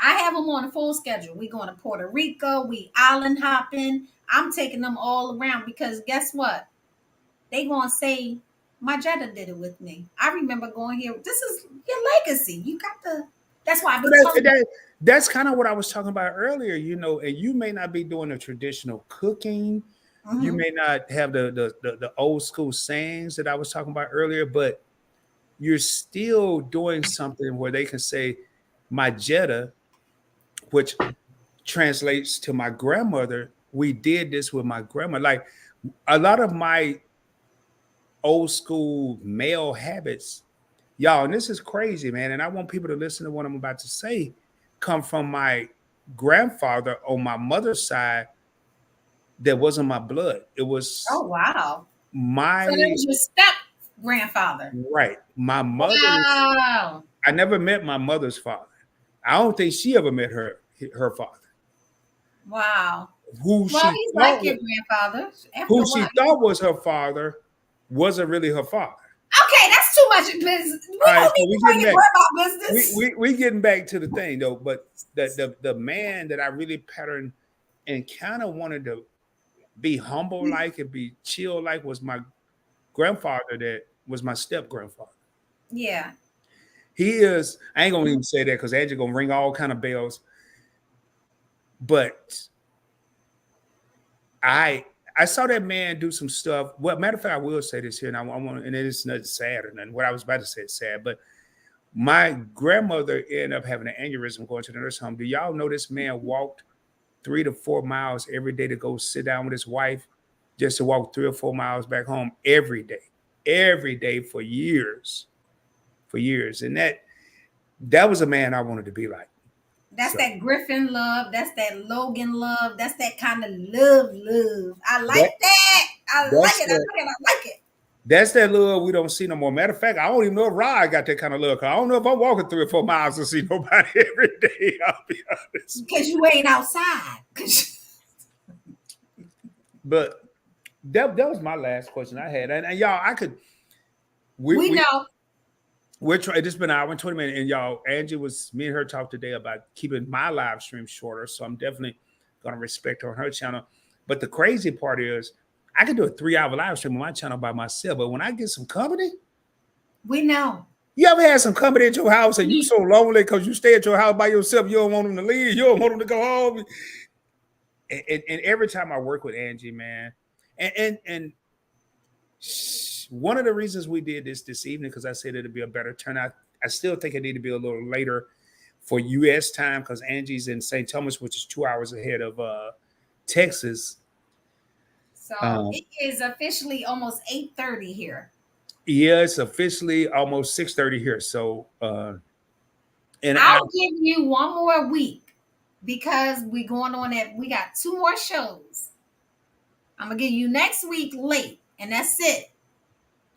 I have them on a full schedule. We going to Puerto Rico. We island hopping. I'm taking them all around because guess what? They gonna say my Jeddah did it with me. I remember going here. This is your legacy. You got to. That's why I've been that's kind of what I was talking about earlier. And you may not be doing the traditional cooking. Mm-hmm. You may not have the old school sayings that I was talking about earlier, but you're still doing something where they can say my Jeddah, which translates to my grandmother. We did this with my grandma. Like a lot of my old school male habits, y'all, and this is crazy, man. And I want people to listen to what I'm about to say, come from my grandfather on my mother's side that wasn't my blood. It was so that was your step grandfather. Right. My mother. Wow. I never met my mother's father. I don't think she ever met her father. Wow. He's like your grandfather. Who she thought was her father wasn't really her father. Okay, that's too much business. We don't need to bring about business. We getting back to the thing though, but the man that I really patterned and kind of wanted to be humble like and be chill like was my grandfather that was my step grandfather. Yeah. He is, I ain't gonna even say that because Angie gonna ring all kind of bells. But I saw that man do some stuff. Well, matter of fact, I will say this here, and I want, and it's not sad or nothing. What I was about to say is sad, but my grandmother ended up having an aneurysm going to the nursing home. Do y'all know this man walked 3 to 4 miles every day to go sit down with his wife, just to walk 3 or 4 miles back home every day for years, and that was a man I wanted to be like. That's that Griffin love. That's that Logan love. That's that kind of love. I like that. I like it. That's that love we don't see no more. Matter of fact, I don't even know if Rod got that kind of love. I don't know if I'm walking 3 or 4 miles to see nobody every day. I'll be honest. Because you ain't outside. But that was my last question I had. And y'all, I could. We know. We're trying. It's been an hour and 20 minutes, and y'all, Angie me and her talked today about keeping my live stream shorter. So I'm definitely gonna respect her on her channel. But the crazy part is, I can do a 3-hour live stream on my channel by myself. But when I get some company, we know. You ever had some company at your house and you so lonely because you stay at your house by yourself? You don't want them to leave. You don't want them to go home. And every time I work with Angie, man, and one of the reasons we did this evening, because I said it'd be a better turnout. I still think it need to be a little later. for U.S. time because Angie's in St. Thomas, which is 2 hours ahead of Texas. So it is officially almost 8:30 here. Yeah, it's officially almost 6:30 here. So, and I'll give you one more week because we're going on that. We got 2 more shows. I'm gonna give you next week late, and that's it.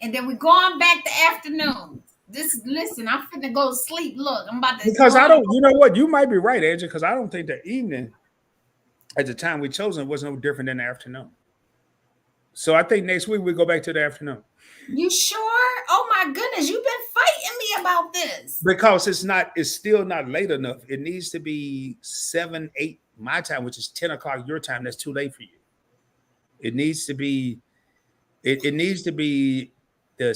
And then we're going back to afternoon. Listen, I'm finna go to sleep. Look, I'm about to. Because I don't, you know what? You might be right, Angel, because I don't think the evening at the time we chosen was no different than the afternoon. So I think next week we go back to the afternoon. You sure? Oh my goodness, you've been fighting me about this. Because it's still not late enough. It needs to be 7, 8 my time, which is 10 o'clock your time. That's too late for you. It needs to be, it needs to be the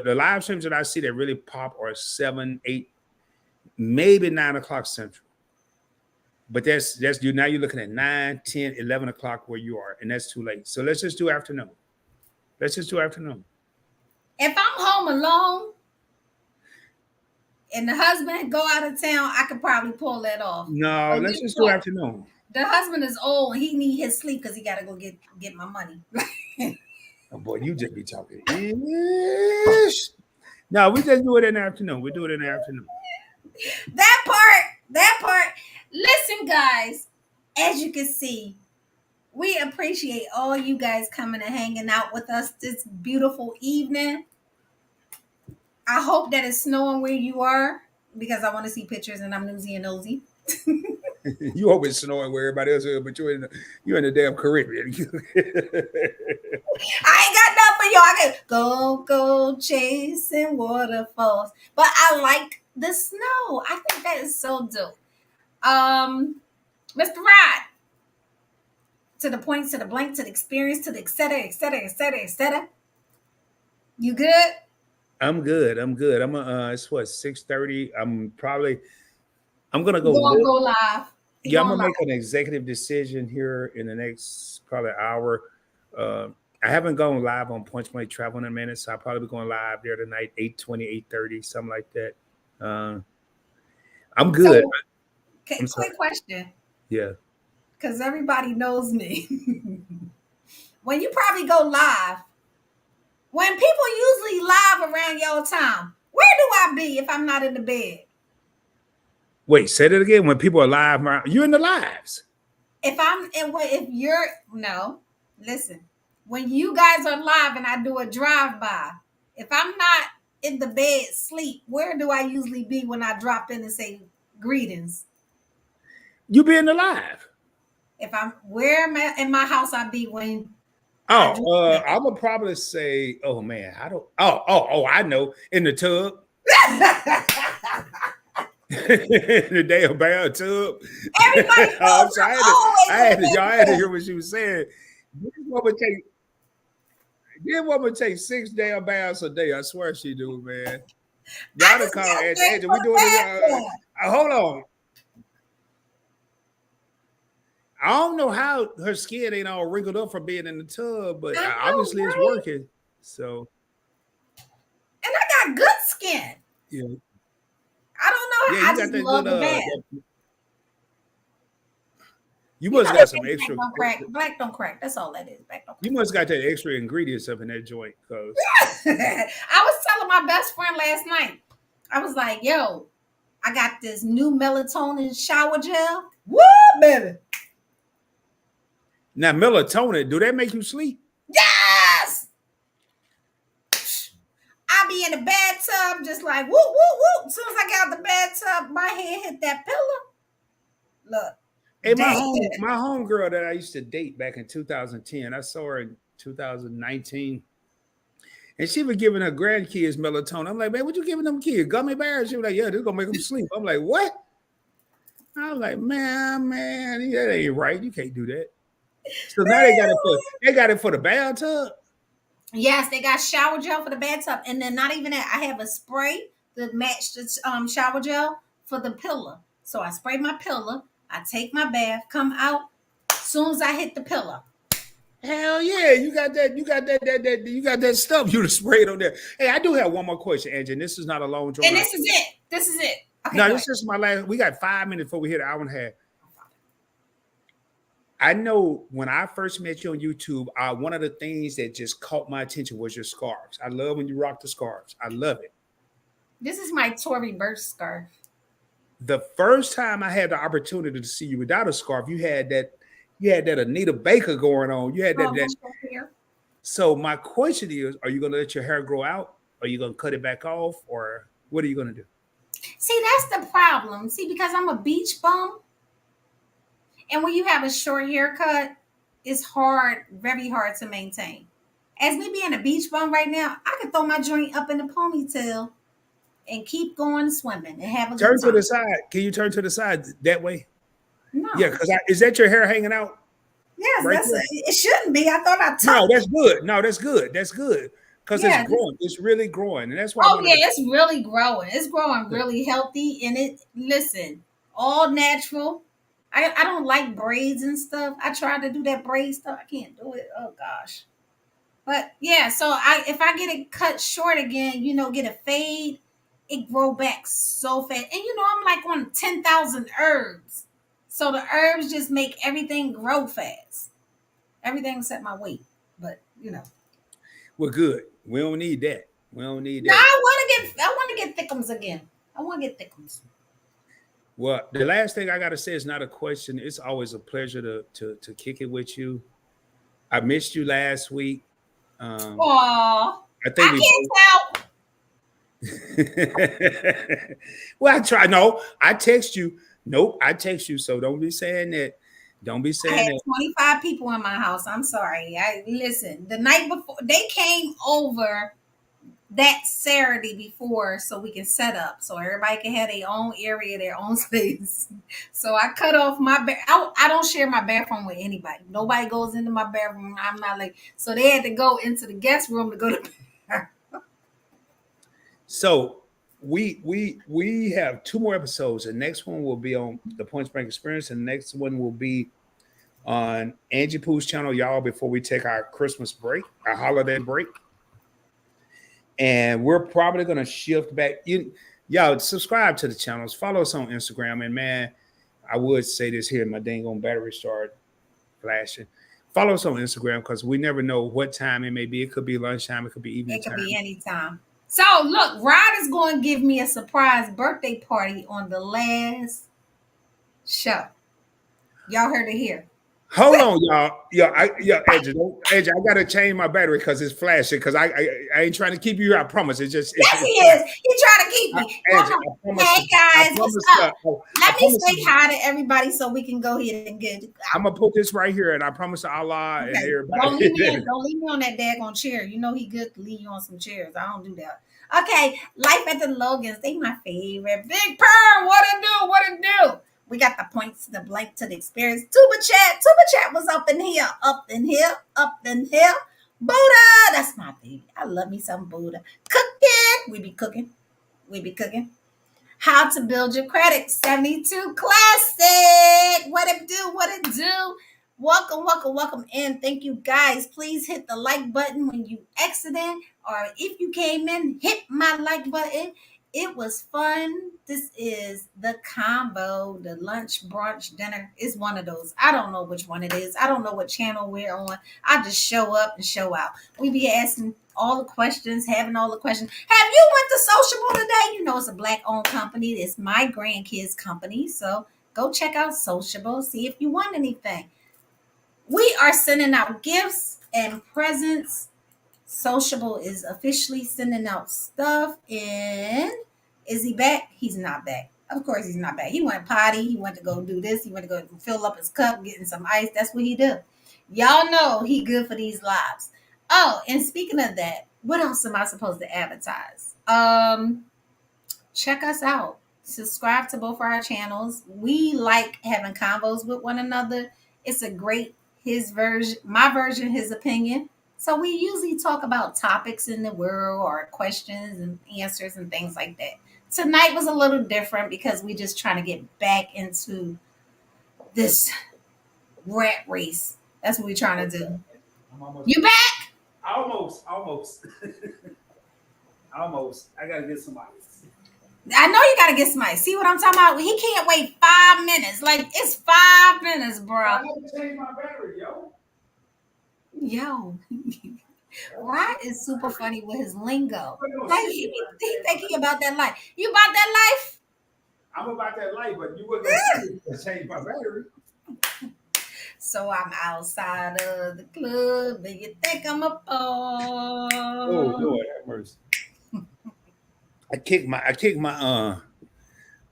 live streams that I see that really pop are 7, 8, maybe 9 o'clock central. But that's you now you're looking at 9, 10, 11 o'clock where you are, and that's too late. So let's just do afternoon. Let's just do afternoon. If I'm home alone and the husband go out of town, I could probably pull that off. No, let's just do afternoon. The husband is old and he need his sleep because he got to go get my money. Oh boy, you just be talking. No, we just do it in the afternoon. We do it in the afternoon. That part. Listen, guys, as you can see, we appreciate all you guys coming and hanging out with us this beautiful evening. I hope that it's snowing where you are because I want to see pictures and I'm nosy and nosy. You hope it's snowing where everybody else is, but you're in the damn Caribbean. I ain't got nothing for y'all. I can go chasing waterfalls. But I like the snow. I think that is so dope. Mr. Rod, to the point, to the blank, to the experience, to the et cetera, et cetera, et cetera, et cetera. You good? I'm good. It's what, 6:30. I'm gonna go live. Yeah, I'm gonna make an executive decision here in the next probably hour. I haven't gone live on PointsBlank Travel in a minute, so I'll probably be going live there tonight, 8:20, 8:30, something like that. I'm good. So, quick question. Yeah. Because everybody knows me. When you probably go live, when people usually live around your time, where do I be if I'm not in the bed? Wait, say that again. When people are live, you're in the lives. Listen. When you guys are live and I do a drive-by, if I'm not in the bed sleep, where do I usually be when I drop in and say greetings? You be in the live. Where am I in my house? I be when. I would probably say, oh man, I know, in the tub. In the damn bathtub. Everybody I'm sorry, I had to hear what she was saying. This woman take 6 damn baths a day. I swear she do, man. Y'all to call Angel. We doing it. Hold on. I don't know how her skin ain't all wrinkled up from being in the tub, but obviously it's working. So, and I got good skin. Yeah. I don't know. Yeah, you got that good. You must got some extra. Black don't crack. That's all that is. Black don't crack. You must got that extra ingredients up in that joint. Cause I was telling my best friend last night. I was like, "Yo, I got this new melatonin shower gel. Woo, baby!" Now, melatonin, do that make you sleep? Yes. I be in the bathtub just like whoop, whoop, whoop. As soon as I get out the bathtub, my head hit that pillow. Look. Hey, my homegirl that I used to date back in 2010, I saw her in 2019. And she was giving her grandkids melatonin. I'm like, man, what you giving them kids? Gummy bears? She was like, yeah, this is gonna make them sleep. I'm like, what? I was like, man, that ain't right. You can't do that. So now they got it for the bathtub. Yes, they got shower gel for the bathtub, and then not even that. I have a spray that matched the shower gel for the pillow. So I spray my pillow, I take my bath, come out. As soon as I hit the pillow. Hell yeah, you got that stuff you sprayed on there. Hey, I do have one more question, Angie, and this is not a long draw. And this is it. Okay, no, this is my last. We got 5 minutes before we hit an hour and a half. I know when I first met you on YouTube, one of the things that just caught my attention was your scarves. I love when you rock the scarves. I love it. This is my Tory Burch scarf. The first time I had the opportunity to see you without a scarf, you had that Anita Baker going on. You had that. So my question is, are you going to let your hair grow out? Are you going to cut it back off? Or what are you going to do? See, that's the problem. See, because I'm a beach bum. And when you have a short haircut, it's hard, very hard to maintain. As me being a beach bum right now, I can throw my joint up in the ponytail and keep going swimming and have a good time. Turn to the side. Can you turn to the side that way? No. Yeah, because is that your hair hanging out? Yes, right it shouldn't be. I thought I tucked. No, that's good. No, that's good. That's good. Because it's growing. It's really growing. And that's why it's really growing. It's growing really healthy. And listen, all natural. I don't like braids and stuff. I tried to do that braid stuff. I can't do it. Oh gosh. But yeah, so if I get it cut short again, get a fade, it grow back so fast. And I'm like on 10,000 herbs. So the herbs just make everything grow fast. Everything except my weight. But Well, good. We don't need that. We don't need that. No, I want to get thickums again. I want to get thickums. Well, the last thing I gotta say is not a question. It's always a pleasure to kick it with you. I missed you last week. Aww. I can't tell. Well, I try. No, I text you. Nope, I text you. So don't be saying that. Don't be saying I had that. 25 people in my house. I'm sorry. Listen. The night before, they came over that Saturday before so we can set up so everybody can have their own area, their own space. So I cut off my I don't share my bathroom with anybody. Nobody goes into my bathroom. I'm not like, so they had to go into the guest room to go to bed. So we have 2 more episodes. The next one will be on the PointsBlank Experience, and the next one will be on Angie Pooh's channel, y'all, before we take our Christmas break, our holiday break. And we're probably going to shift back. Y'all subscribe to the channels. Follow us on Instagram. And, man, I would say this here. My dang on battery started flashing. Follow us on Instagram because we never know what time it may be. It could be lunchtime. It could be evening time. It could be any time. So, look, Rod is going to give me a surprise birthday party on the last show. Y'all heard it here. Hold on, y'all. Edge, I gotta change my battery because it's flashing. Because I ain't trying to keep you here. I promise. It's just. Yes, he is. He's trying to keep me. Hey guys, what's up? Let me say hi to everybody so we can go ahead and get. I'm gonna put this right here, and I promise to Allah and everybody. Don't leave me on that daggone chair. You know he good to leave you on some chairs. I don't do that. Okay, Life at the Logans. They my favorite. Big Pearl, what it do? What it do? We got the points to the blank to the experience. Tuba chat was up in here. Buddha, that's my baby. I love me some Buddha. Cooking. We be cooking. How to build your credit. 72 classic. What it do? Welcome in. Thank you guys. Please hit the like button when you exited, or if you came in, hit my like button. It was fun. This is the Convo, the lunch, brunch, dinner. It's one of those. I don't know which one it is. I don't know what channel we're on. I just show up and show out. We be asking all the questions, having all the questions. Have you went to Sociable today? It's a Black-owned company. It's my grandkids' company. So go check out Sociable. See if you want anything. We are sending out gifts and presents. Sociable is officially sending out stuff. And is he back? He's not back. Of course he's not back. He went potty. He went to go do this. He went to go fill up his cup, getting some ice. That's what he do. Y'all know he good for these lives. Oh, and speaking of that, what else am I supposed to advertise? Check us out. Subscribe to both our channels. We like having convos with one another. It's a great my version, his opinion. So we usually talk about topics in the world or questions and answers and things like that. Tonight was a little different because we just trying to get back into this rat race. That's what we're trying to do. You back? Almost. Almost. I gotta get some ice. I know you gotta get somebody. See what I'm talking about? He can't wait 5 minutes. Like it's 5 minutes, bro. I need to change my battery, yo. Yo. Rod is super funny with his lingo. Like he thinking about that life. You about that life? I'm about that life, but you wasn't gonna change my battery. So I'm outside of the club, and you think I'm a ball. Oh Lord have mercy. I kicked my all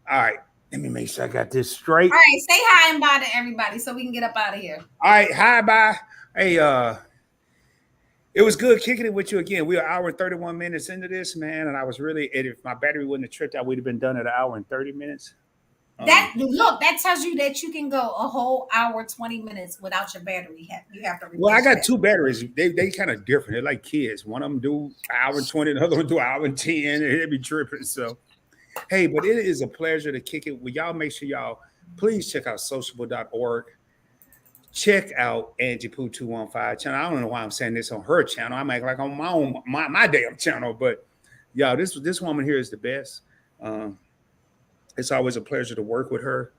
right. Let me make sure I got this straight. All right, say hi and bye to everybody so we can get up out of here. All right, hi, bye. Hey, it was good kicking it with you again. We are 1 hour and 31 minutes into this, man, and I was really. If my battery wouldn't have tripped out, we'd have been done at 1 hour and 30 minutes. That tells you that you can go a whole hour 20 minutes without your battery. You have to. Well, I got two batteries. They kind of different. They're like kids. One of them do 1 hour and 20, the other one do 1 hour and 10, and it'd be tripping. So, hey, but it is a pleasure to kick it. Well, y'all make sure y'all please check out sociable.org. Check out Angie Poo 215 channel. I don't know why I'm saying this on her channel. I'm acting like on my own my damn channel, but y'all, this woman here is the best. It's always a pleasure to work with her.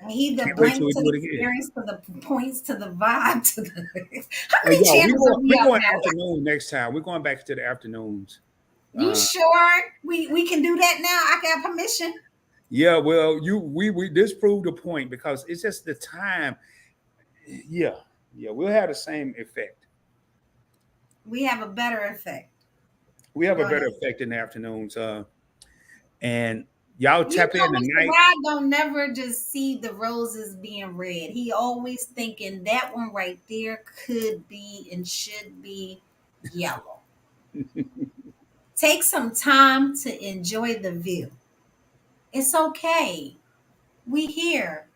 He the blank to the experience, to the points, to the vibe, to the how many channels are we going afternoon next time? We're going back to the afternoons. You sure we can do that now? I can have permission. Yeah, well, we disproved the point because it's just the time. Yeah, we'll have the same effect. We have a better effect. We have a better effect in the afternoons. And y'all tap in tonight. God don't never just see the roses being red. He always thinking that one right there could be and should be yellow. Take some time to enjoy the view. It's okay. We here.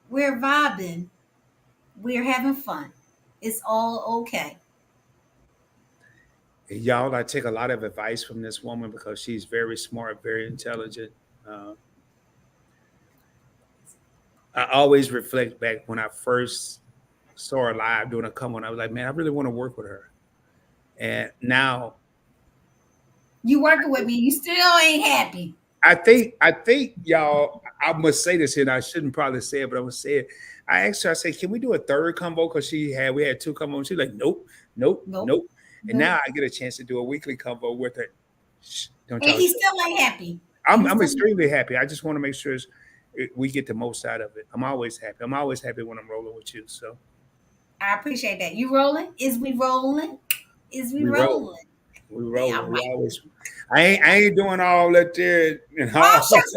We're vibing. We're having fun. It's all okay. Y'all, I take a lot of advice from this woman because she's very smart, very intelligent. I always reflect back when I first saw her live doing a come on. I was like, man, I really want to work with her. And now you working with me, you still ain't happy. I think y'all, I must say this here, and I shouldn't probably say it, but I'm gonna say it. I asked her, I said, can we do a third combo? Because we had two combos. She's like, nope. And now I get a chance to do a weekly combo with her. And he still ain't happy. I'm extremely happy. I just want to make sure we get the most out of it. I'm always happy. I'm always happy when I'm rolling with you. So I appreciate that. You rolling? Is we rolling? Is we rolling? We rolling. Yeah, we always. I ain't doing all that there. Oh shucks! What you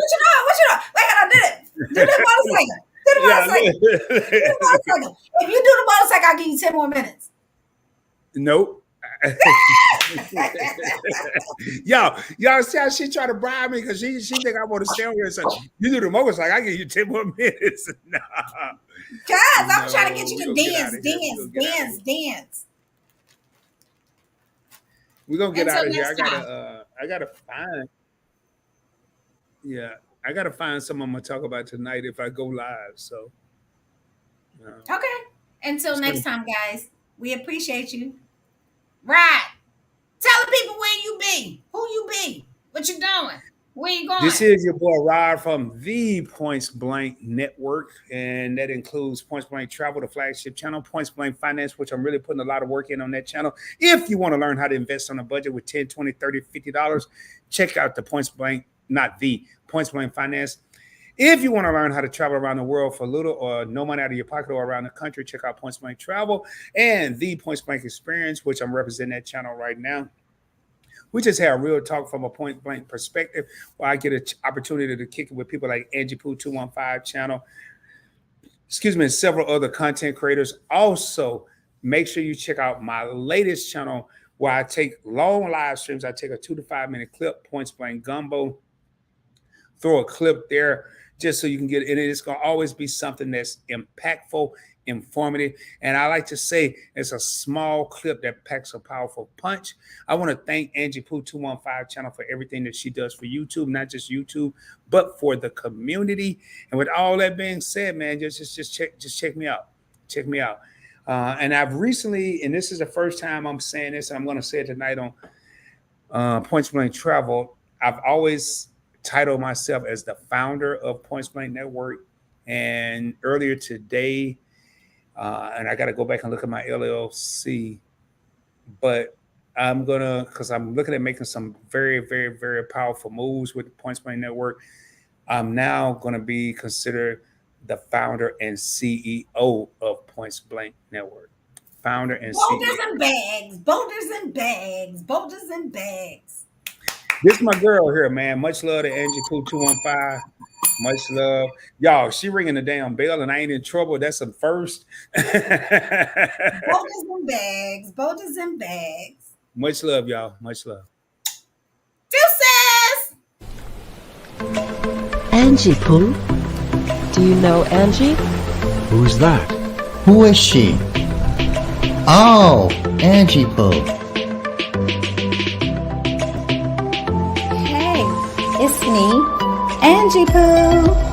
doing? Like I did it. Do the motorcycle. Do the motorcycle. If you do the motorcycle, I'll give you 10 more minutes. Nope. y'all see how she try to bribe me because she think I want to stay over here. So you do the motorcycle, I give you 10 more minutes. Nah. Guys, I'm trying to get you to dance. We're gonna get out of here. I gotta find. Yeah, I gotta find someone I'm gonna talk about tonight if I go live. So okay. Until next time, guys. We appreciate you. Right. Tell the people where you be, who you be, what you doing, where you going. This is your boy Rod from the PointsBlank Network, and that includes PointsBlank Travel, the flagship channel, PointsBlank Finance, which I'm really putting a lot of work in on that channel. If you want to learn how to invest on a budget with $10, $20, $30, $50, check out the PointsBlank, not the PointsBlank Finance. If you want to learn how to travel around the world for little or no money out of your pocket or around the country, check out PointsBlank Travel and the PointsBlank Experience, which I'm representing that channel right now. We just had a real talk from a point blank perspective where I get an opportunity to kick it with people like Angie Poo 215 channel, and several other content creators. Also, make sure you check out my latest channel where I take long live streams. I take a 2 to 5 minute clip, PointsBlank Gumbo, throw a clip there just so you can get it. And it's going to always be something that's impactful, informative. And I like to say it's a small clip that packs a powerful punch. I want to thank Angie Poo 215 channel for everything that she does for YouTube, not just YouTube, but for the community. And with all that being said, man, just check me out. Check me out. And I've recently, and this is the first time I'm saying this, and I'm going to say it tonight on PointsBlank Travel. I've always title myself as the founder of PointsBlank Network. And earlier today, and I got to go back and look at my LLC, but because I'm looking at making some very, very, very powerful moves with the PointsBlank Network. I'm now going to be considered the founder and CEO of PointsBlank Network. Founder and Boulders and bags, boulders and bags, boulders and bags. This is my girl here, man. Much love to Angie Pooh 215. Much love. Y'all, she ringing the damn bell and I ain't in trouble. That's a first. Boulders and bags, boulders and bags. Much love, y'all. Much love. Deuces! Angie Pooh? Do you know Angie? Who's that? Who is she? Oh, Angie Pooh. Hey, it's me, Angie Pooh.